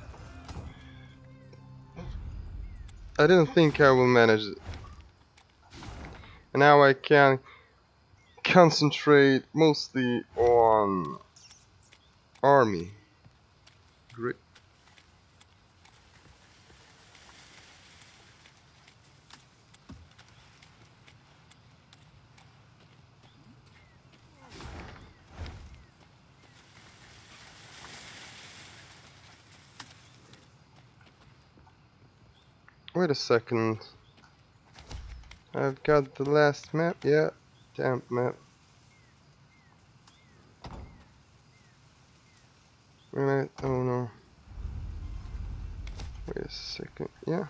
I didn't think I will manage it. And now I can concentrate mostly on army. Great. Wait a second. I've got the last map. Yeah, damn map. Wait a minute. Oh no. Wait a second. Yeah.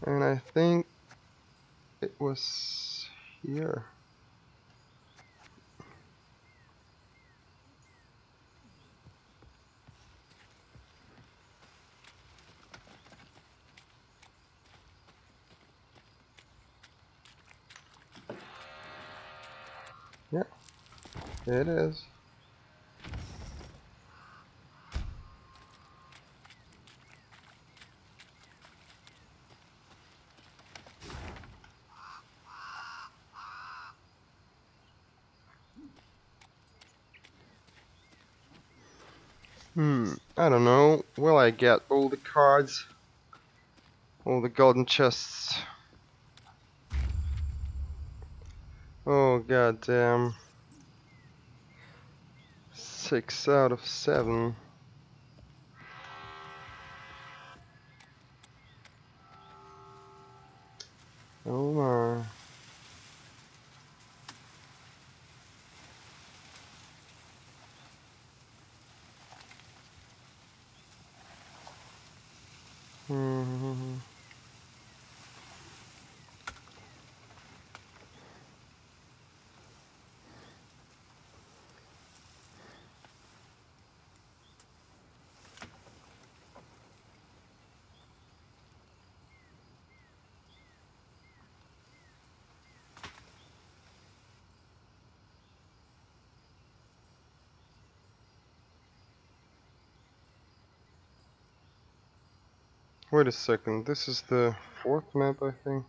And I think it was here. Yeah, it is. I don't know. Will I get all the cards? All the golden chests? Oh god damn. 6 out of 7. Oh my. Wait a second, this is the 4th map, I think.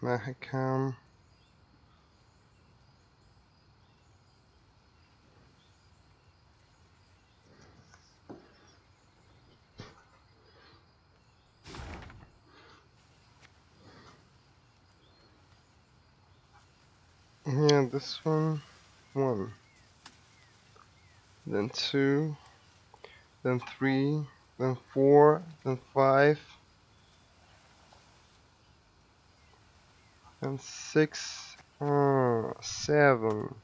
Mahakam. Yeah, this one. 1. Then 2. Then 3. then 4, then 5, and 6, 7.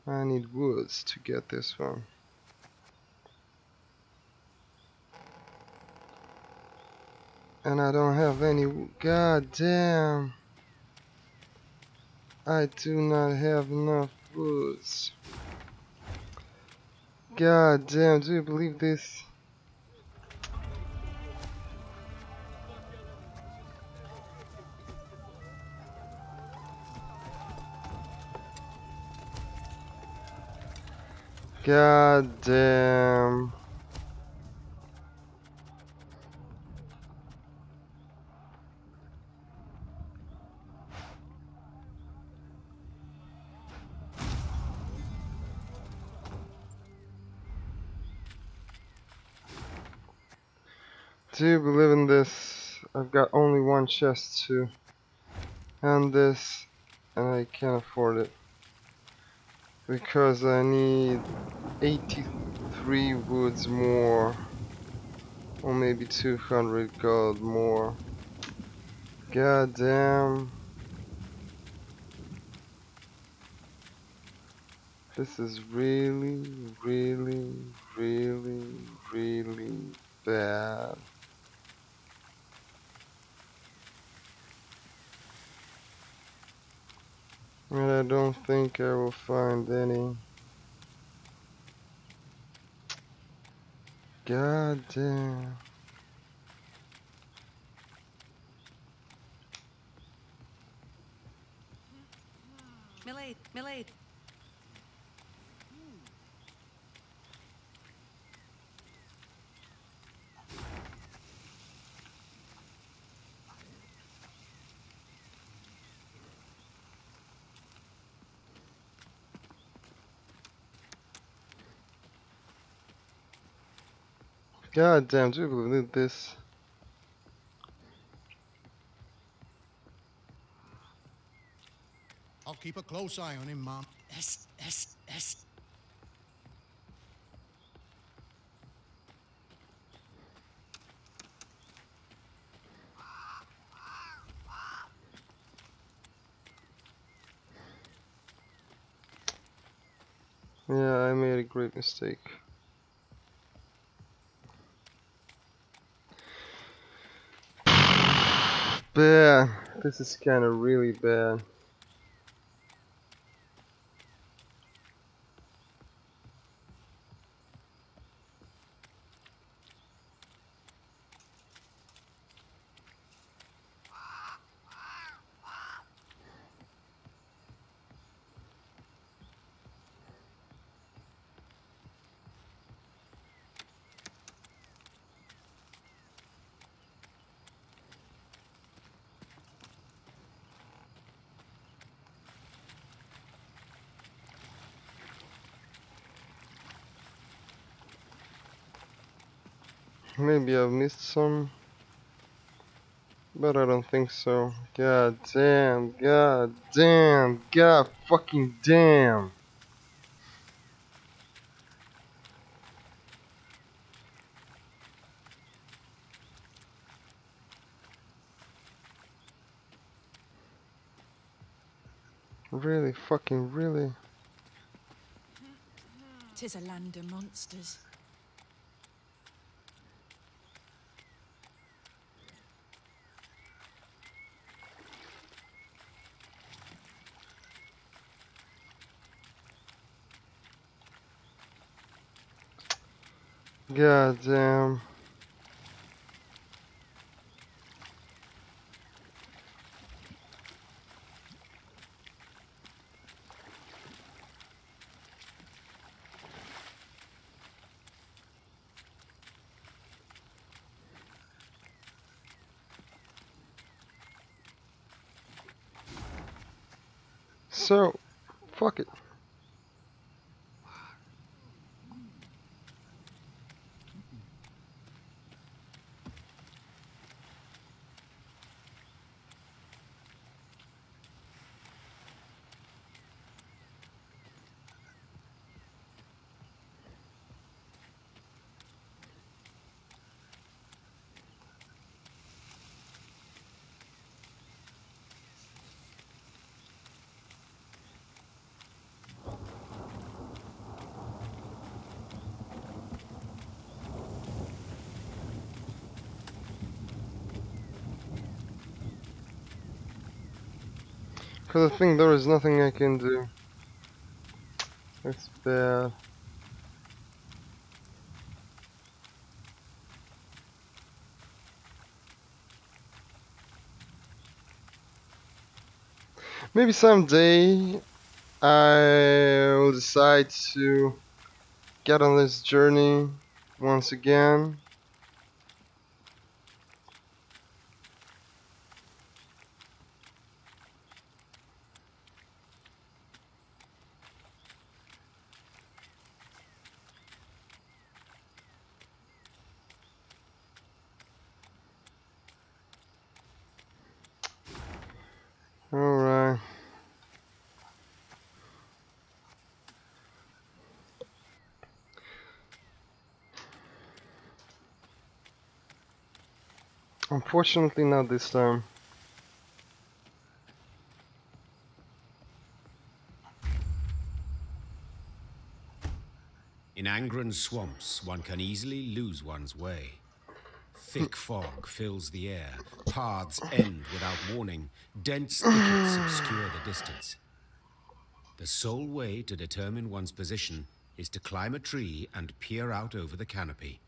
I need woods to get this one. And I don't have any. God damn. I do not have enough woods. God damn, do you believe this? God damn. Do you believe in this? I've got only one chest to and this, and I can't afford it because I need 83 woods more, or maybe 200 gold more. God damn. This is really, really, really, really bad. And I don't think I will find any. God damn. Milady. God damn, do you believe this? I'll keep a close eye on him, Mom. Yeah, I made a great mistake. Bad. This is kind of really bad. Maybe I've missed some, but I don't think so. God damn, god damn, god fucking damn. Really, fucking really. 'Tis a land of monsters. God damn. So, fuck it. Because I think there is nothing I can do. That's bad. Maybe someday I will decide to get on this journey once again. Alright. Unfortunately not this time. In Angren's swamps, one can easily lose one's way. Thick fog fills the air, paths end without warning, dense thickets obscure the distance. The sole way to determine one's position is to climb a tree and peer out over the canopy.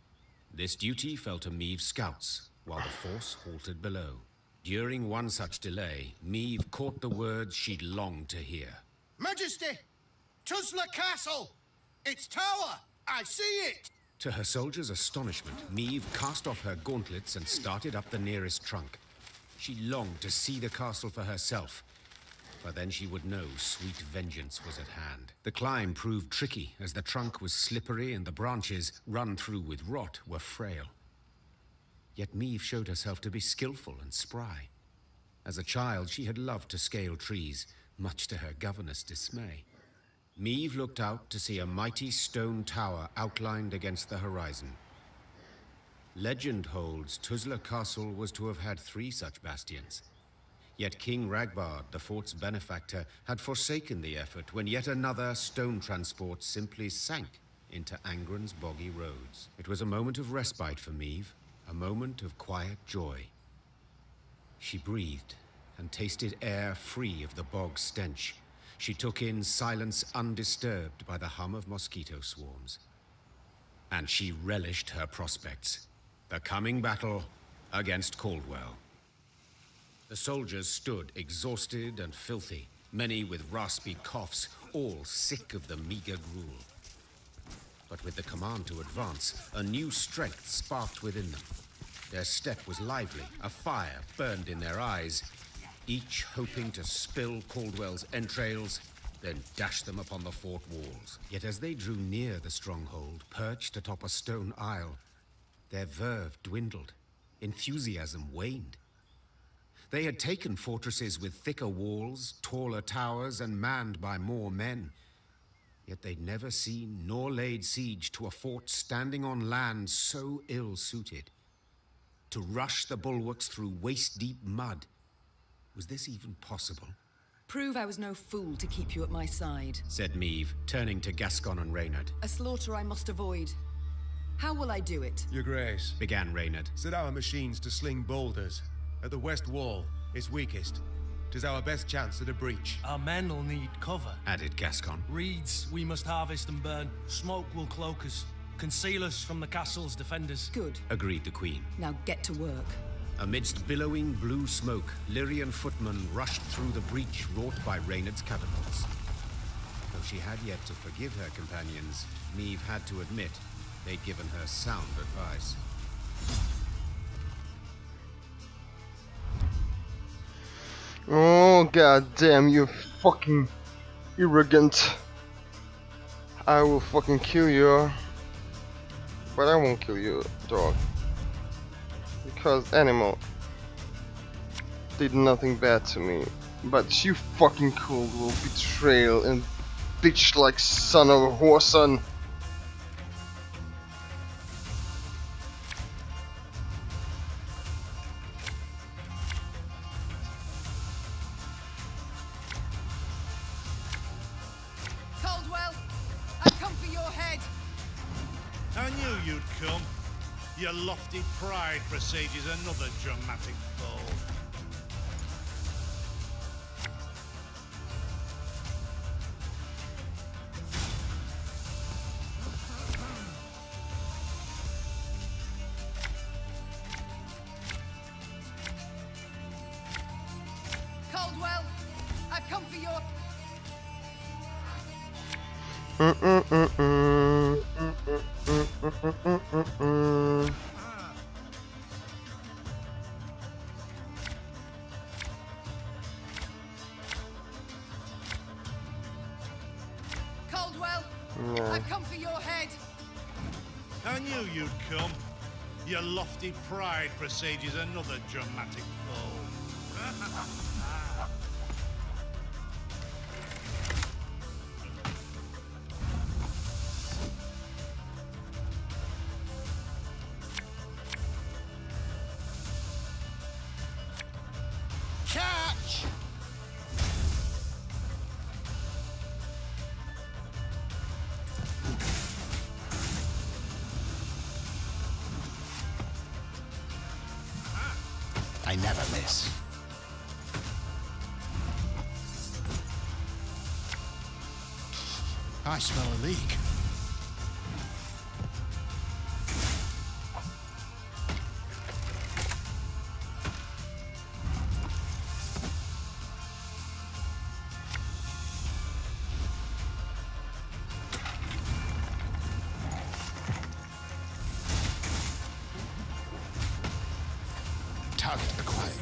This duty fell to Meave's scouts, while the force halted below. During one such delay, Meave caught the words she'd longed to hear. Majesty! Tuzla Castle! Its tower! I see it! To her soldiers' astonishment, Meave cast off her gauntlets and started up the nearest trunk. She longed to see the castle for herself, but then she would know sweet vengeance was at hand. The climb proved tricky, as the trunk was slippery and the branches, run through with rot, were frail. Yet Meave showed herself to be skillful and spry. As a child, she had loved to scale trees, much to her governess' dismay. Meave looked out to see a mighty stone tower outlined against the horizon. Legend holds Tuzla Castle was to have had 3 such bastions. Yet King Ragbard, the fort's benefactor, had forsaken the effort when yet another stone transport simply sank into Angren's boggy roads. It was a moment of respite for Meave, a moment of quiet joy. She breathed and tasted air free of the bog stench. She took in silence undisturbed by the hum of mosquito swarms. And she relished her prospects. The coming battle against Caldwell. The soldiers stood exhausted and filthy, many with raspy coughs, all sick of the meager gruel. But with the command to advance, a new strength sparked within them. Their step was lively, a fire burned in their eyes, each hoping to spill Caldwell's entrails, then dash them upon the fort walls. Yet as they drew near the stronghold, perched atop a stone aisle, their verve dwindled, enthusiasm waned. They had taken fortresses with thicker walls, taller towers, and manned by more men. Yet they'd never seen nor laid siege to a fort standing on land so ill-suited. To rush the bulwarks through waist-deep mud. Was this even possible? Prove I was no fool to keep you at my side, said Meave, turning to Gascon and Reynard. A slaughter I must avoid. How will I do it? Your Grace, began Reynard. Set our machines to sling boulders. At the west wall, it's weakest. 'Tis our best chance at a breach. Our men will need cover, added Gascon. Reeds we must harvest and burn. Smoke will cloak us, conceal us from the castle's defenders. Good, agreed the Queen. Now get to work. Amidst billowing blue smoke, Lyrian footmen rushed through the breach wrought by Reynard's catapults. Though she had yet to forgive her companions, Meave had to admit they'd given her sound advice. Oh god damn, you fucking arrogant. I will fucking kill you. But I won't kill you, dog. Because animal did nothing bad to me. But you fucking Caldwell, betrayal and bitch like son of a whoreson. Caldwell, I've come for your head. I knew you'd come. Your lofty pride presages another dramatic fall. your... Caldwell, I've come for your head. I knew you'd come. Your lofty pride presages another dramatic fall. Catch! I never miss. I smell a leak. Target acquired.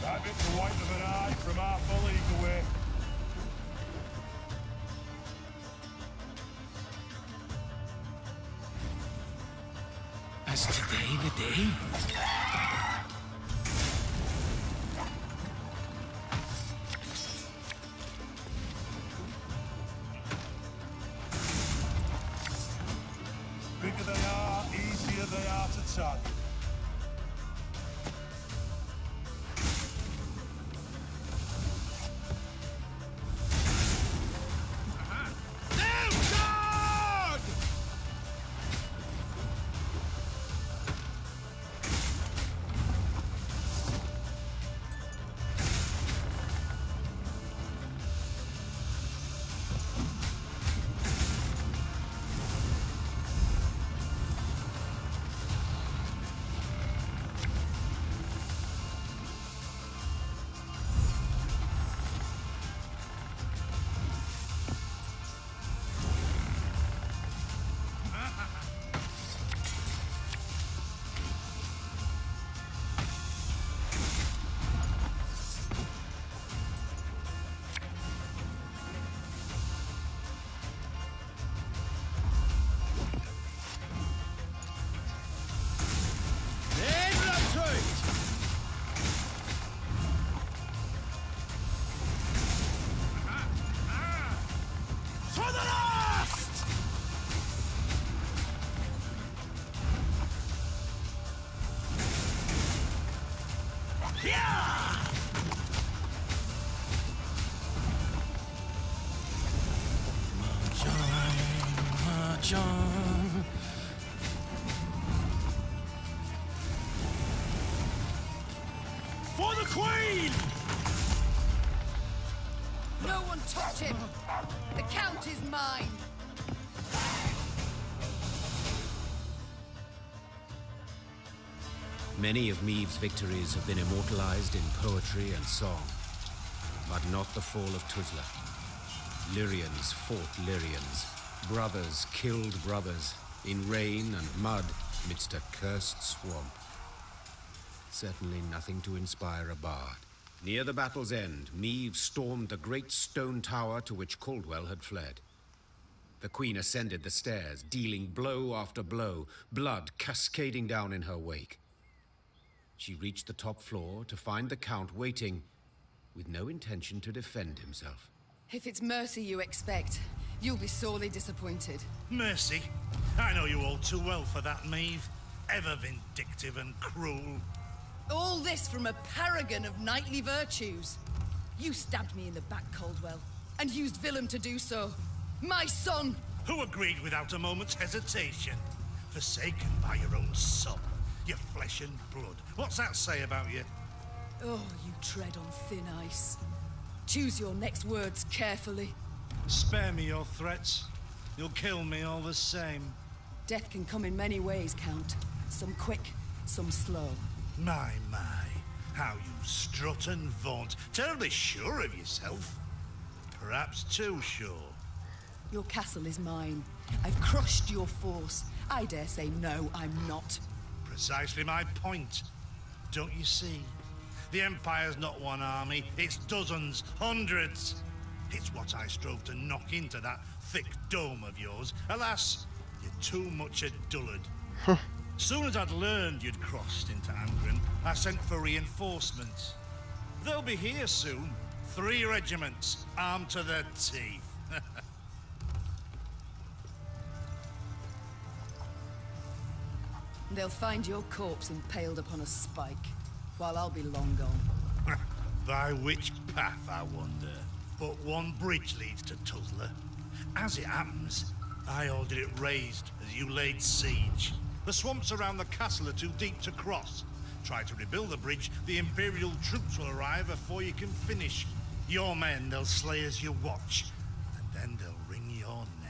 That bit's the white of an eye from half a league away. As today the day? Bigger they are, easier they are to target. John. For the Queen! No one touch him! The Count is mine! Many of Maeve's victories have been immortalized in poetry and song, but not the fall of Tuzla. Lyrians fought Lyrians. Brothers killed brothers, in rain and mud, midst a cursed swamp. Certainly nothing to inspire a bard. Near the battle's end, Maeve stormed the great stone tower to which Caldwell had fled. The Queen ascended the stairs, dealing blow after blow, blood cascading down in her wake. She reached the top floor to find the Count waiting, with no intention to defend himself. If it's mercy you expect, you'll be sorely disappointed. Mercy? I know you all too well for that, Maeve. Ever vindictive and cruel. All this from a paragon of knightly virtues. You stabbed me in the back, Caldwell, and used Willem to do so. My son! Who agreed without a moment's hesitation? Forsaken by your own son, your flesh and blood. What's that say about you? Oh, you tread on thin ice. Choose your next words carefully. Spare me your threats. You'll kill me all the same. Death can come in many ways, Count. Some quick, some slow. My, how you strut and vaunt. Terribly sure of yourself. Perhaps too sure. Your castle is mine. I've crushed your force. I dare say no, I'm not. Precisely my point. Don't you see? The Empire's not one army, it's dozens, hundreds. It's what I strove to knock into that thick dome of yours. Alas, you're too much a dullard. Soon as I'd learned you'd crossed into Angren, I sent for reinforcements. They'll be here soon. 3 regiments, armed to the teeth. They'll find your corpse impaled upon a spike, while I'll be long gone. By which path, I wonder? But one bridge leads to Tuzla. As it happens, I ordered it raised as you laid siege. The swamps around the castle are too deep to cross. Try to rebuild the bridge, the Imperial troops will arrive before you can finish. Your men they'll slay as you watch, and then they'll wring your neck.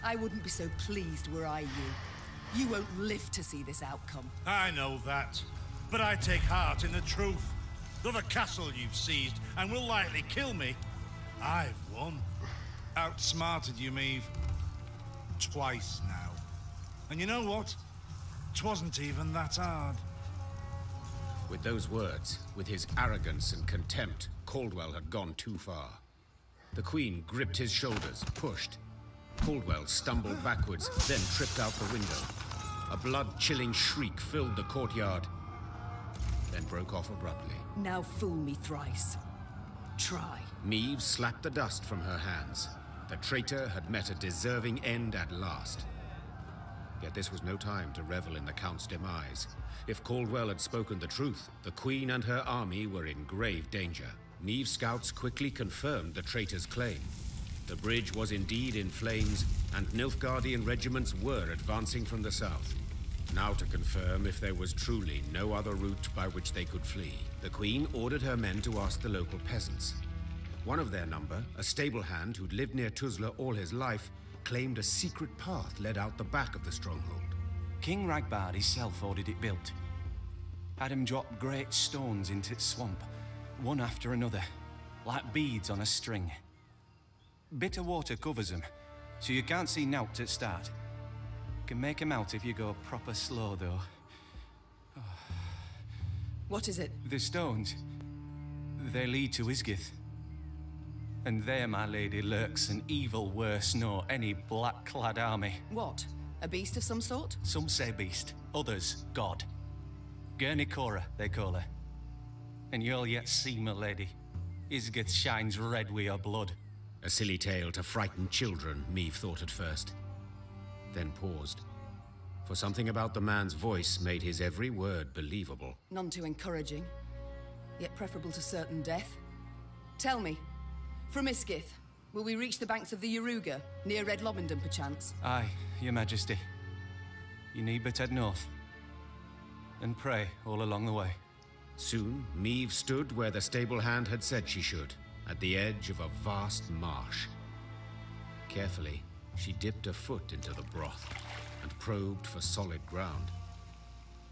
I wouldn't be so pleased were I you. You won't live to see this outcome. I know that, but I take heart in the truth. Though the castle you've seized and will likely kill me, I've won. Outsmarted you, Meave. Twice now. And you know what? 'Twasn't even that hard. With those words, with his arrogance and contempt, Caldwell had gone too far. The Queen gripped his shoulders, pushed. Caldwell stumbled backwards, then tripped out the window. A blood-chilling shriek filled the courtyard, then broke off abruptly. Now fool me thrice. Try. Meave slapped the dust from her hands. The traitor had met a deserving end at last. Yet this was no time to revel in the Count's demise. If Caldwell had spoken the truth, the Queen and her army were in grave danger. Meave's scouts quickly confirmed the traitor's claim. The bridge was indeed in flames, and Nilfgaardian regiments were advancing from the south. Now to confirm if there was truly no other route by which they could flee, the Queen ordered her men to ask the local peasants. One of their number, a stable hand who'd lived near Tuzla all his life, claimed a secret path led out the back of the stronghold. King Ragbard himself ordered it built. Had him drop great stones into its swamp, one after another, like beads on a string. Bitter water covers them, so you can't see nowt at start. Can make 'em out if you go proper slow, though. What is it? The stones, they lead to Isgith. And there, my lady, lurks an evil worse nor any black-clad army. What? A beast of some sort? Some say beast, others god. Gurnikora, they call her. And you'll yet see, my lady. Isgith shines red with her blood. A silly tale to frighten children, Meave thought at first. Then paused. For something about the man's voice made his every word believable. None too encouraging, yet preferable to certain death. Tell me, from Isgith, will we reach the banks of the Yaruga, near Red Lobendon perchance? Aye, your majesty. You need but head north. And pray all along the way. Soon, Meave stood where the stable hand had said she should, at the edge of a vast marsh. Carefully, she dipped a foot into the broth and probed for solid ground.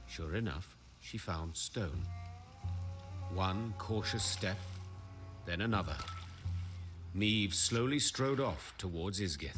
Sure enough, she found stone. One cautious step, then another. Meave slowly strode off towards Isgith.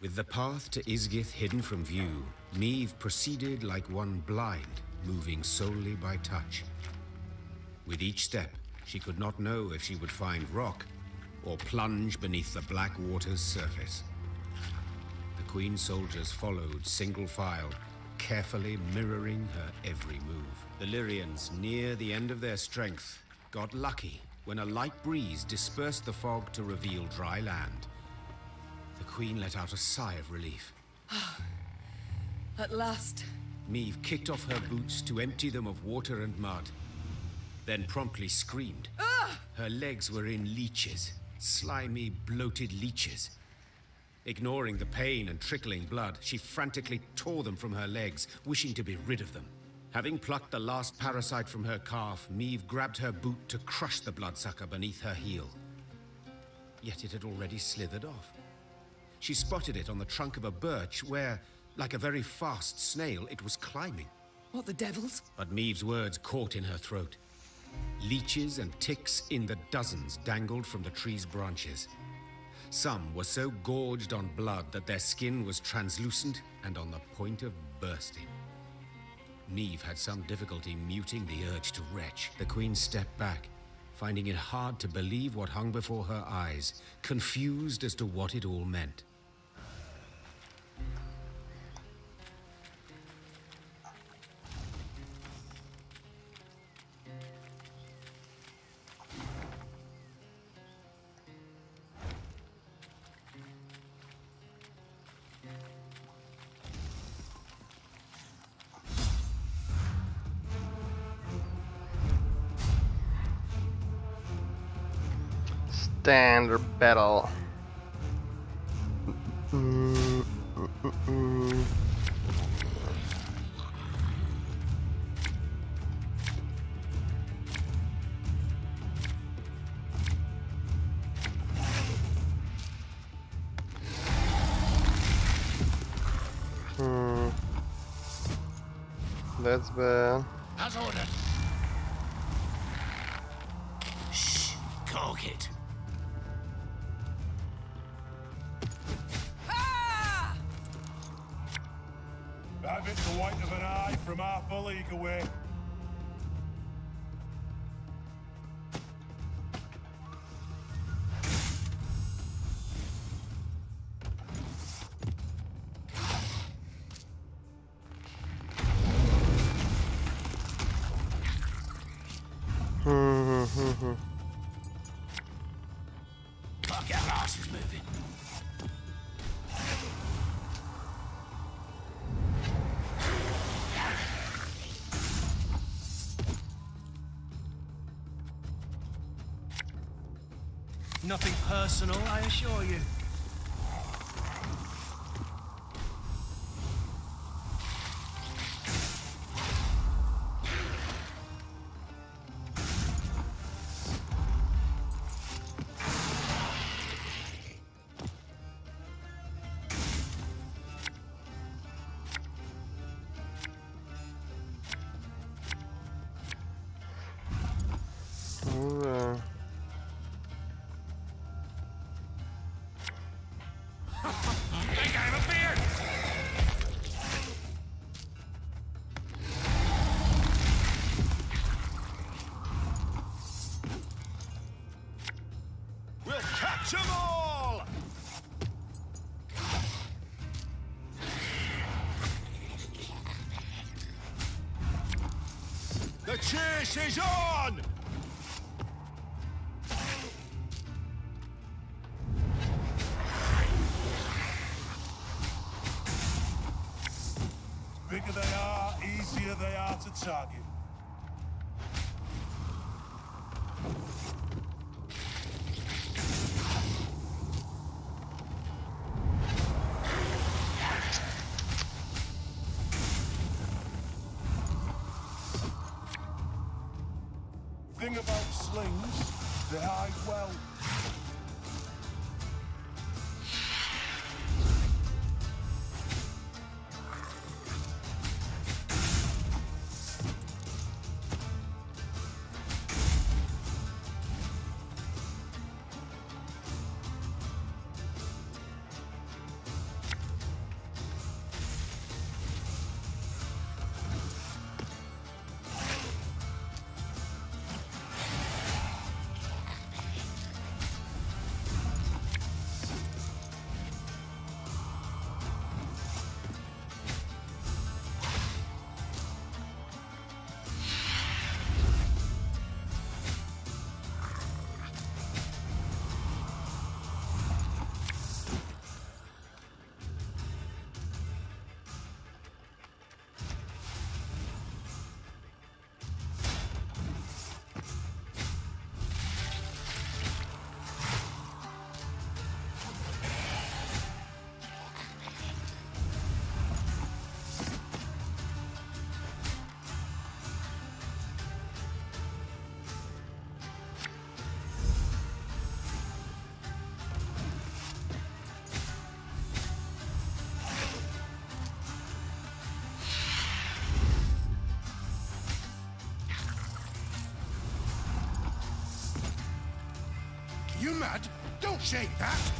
With the path to Isgith hidden from view, Meve proceeded like one blind, moving solely by touch. With each step, she could not know if she would find rock or plunge beneath the black water's surface. The Queen's soldiers followed single file, carefully mirroring her every move. The Lyrians, near the end of their strength, got lucky when a light breeze dispersed the fog to reveal dry land. The Queen let out a sigh of relief. At last. Meve kicked off her boots to empty them of water and mud, then promptly screamed. Her legs were in leeches, slimy, bloated leeches. Ignoring the pain and trickling blood, she frantically tore them from her legs, wishing to be rid of them. Having plucked the last parasite from her calf, Meve grabbed her boot to crush the bloodsucker beneath her heel. Yet it had already slithered off. She spotted it on the trunk of a birch where, like a very fast snail, it was climbing. What the devils? But Meve's words caught in her throat. Leeches and ticks in the dozens dangled from the tree's branches. Some were so gorged on blood that their skin was translucent and on the point of bursting. Meve had some difficulty muting the urge to retch. The Queen stepped back, finding it hard to believe what hung before her eyes, confused as to what it all meant. Standard battle. That's bad. As ordered. Shh, cork it. Have it the white of an eye from half a league away. Fuck, our arse is moving. Nothing personal, I assure you. Catch 'em all! The chase is on! Bigger they are, easier they are to target. Thing about slings, they hide well. mad? Don't shake that!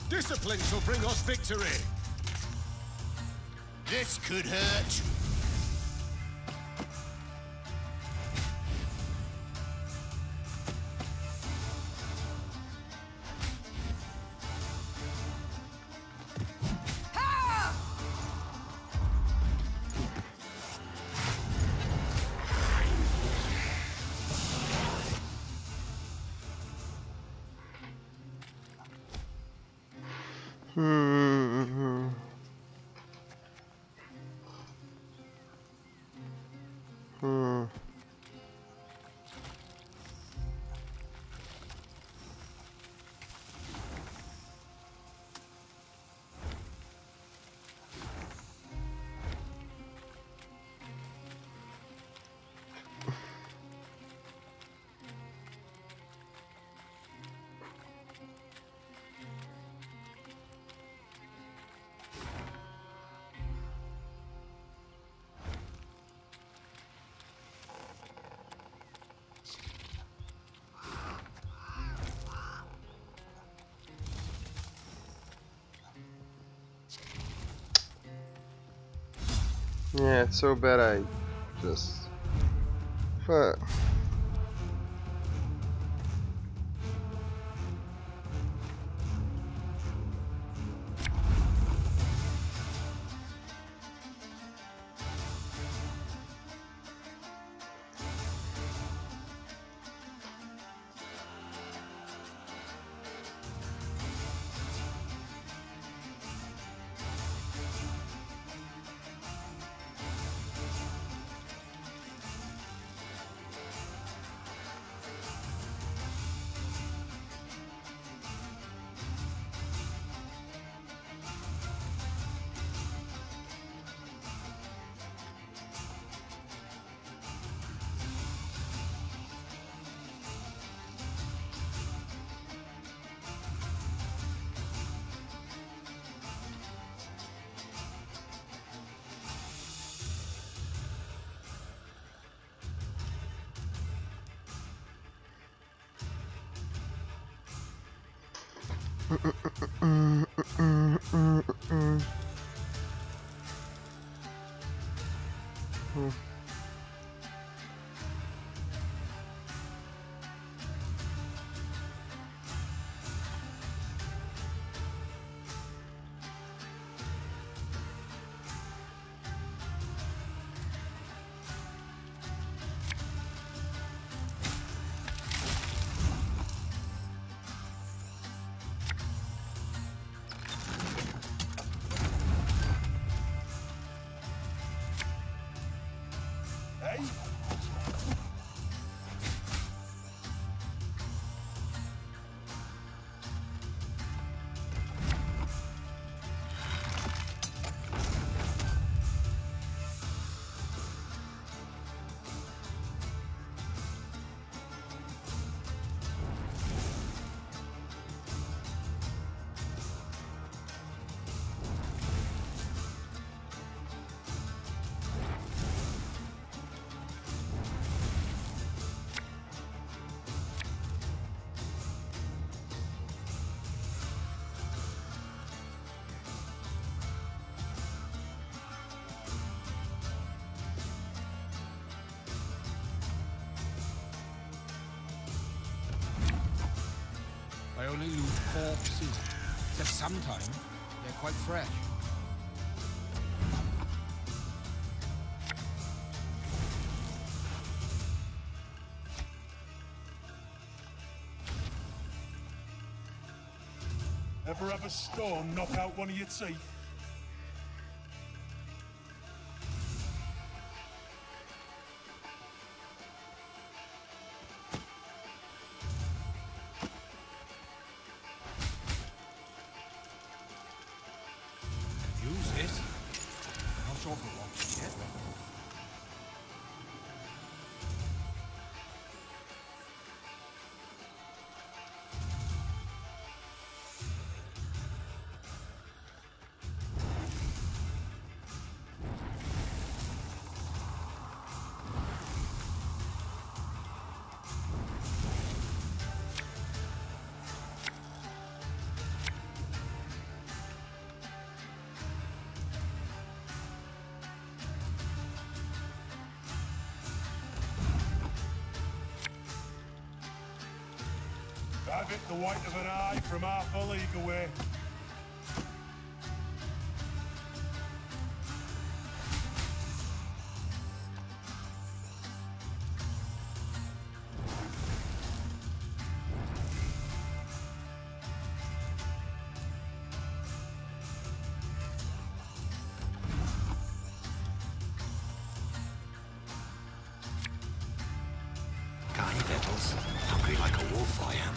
Discipline shall bring us victory! This could hurt. Yeah, it's so bad I just... Fuck. I only loot corpses, except sometimes they're quite fresh. Ever have a storm knock out one of your teeth? Use it. Not sure for what yet. I've hit the white of an eye from half a league away. Hungry like a wolf, I am.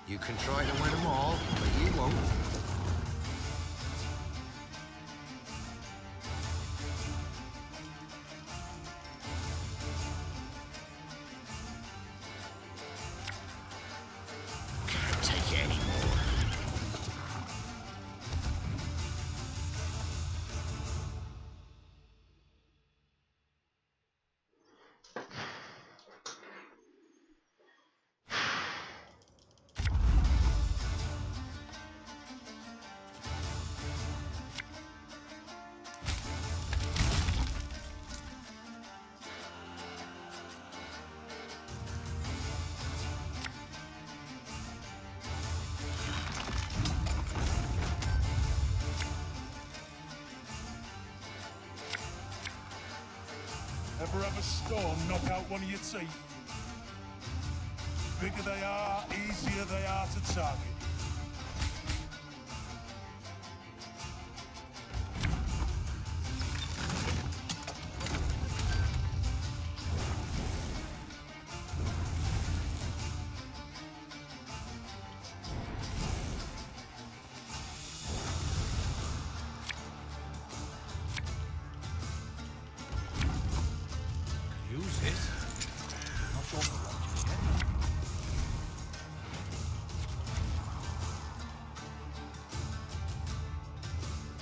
You can try to win them all, but you won't. Can't take it anymore. Ever have a storm knock out one of your teeth? Bigger they are, easier they are to target. Use this. Not sure what to watch yet.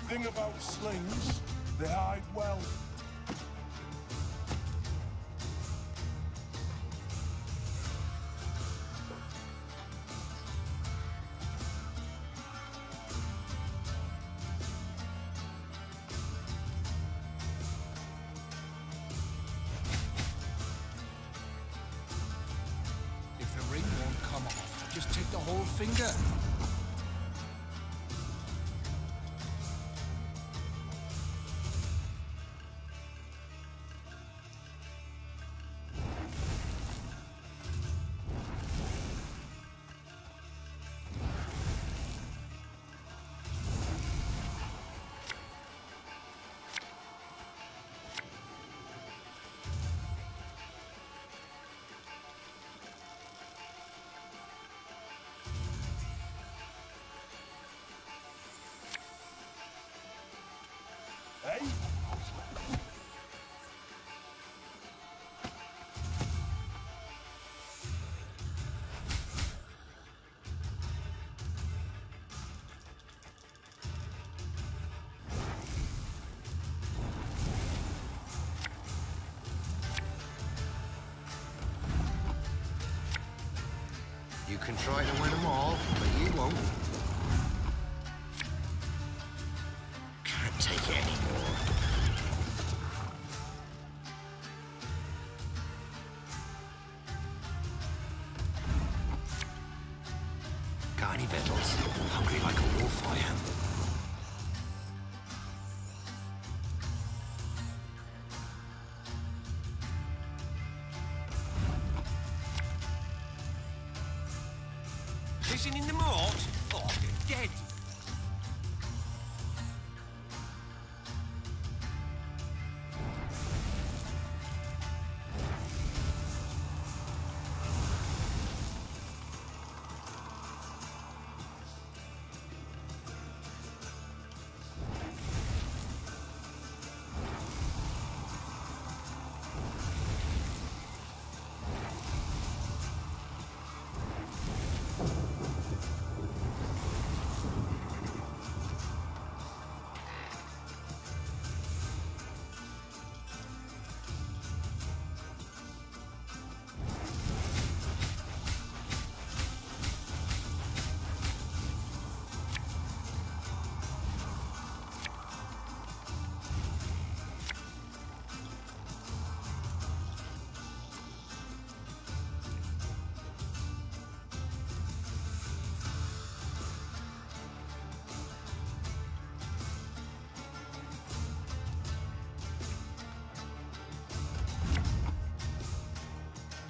Thing about slings, they hide well. If the ring won't come off, just take the whole finger. Hey? You can try to win them all, but you won't. Can't take it anymore. Got any victuals? Hungry like a wolf, I am. Fishing in the mort? Oh, you're dead.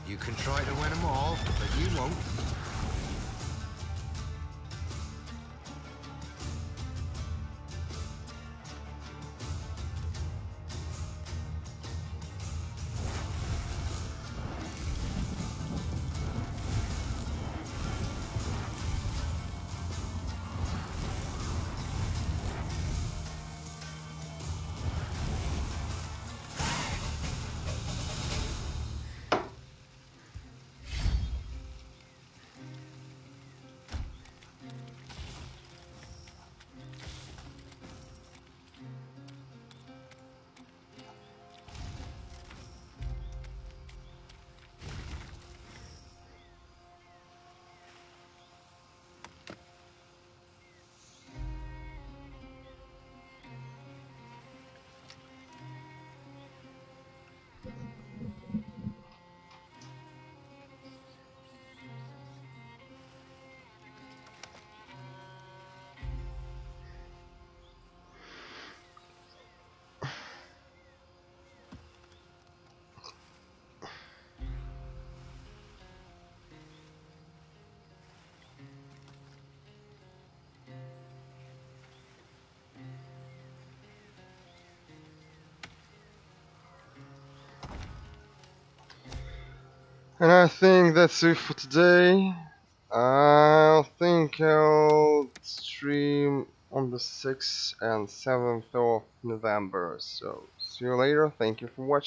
You can try to win them all, but you won't. And I think that's it for today. I think I'll stream on the 6th and 7th of November. So see you later. Thank you for watching.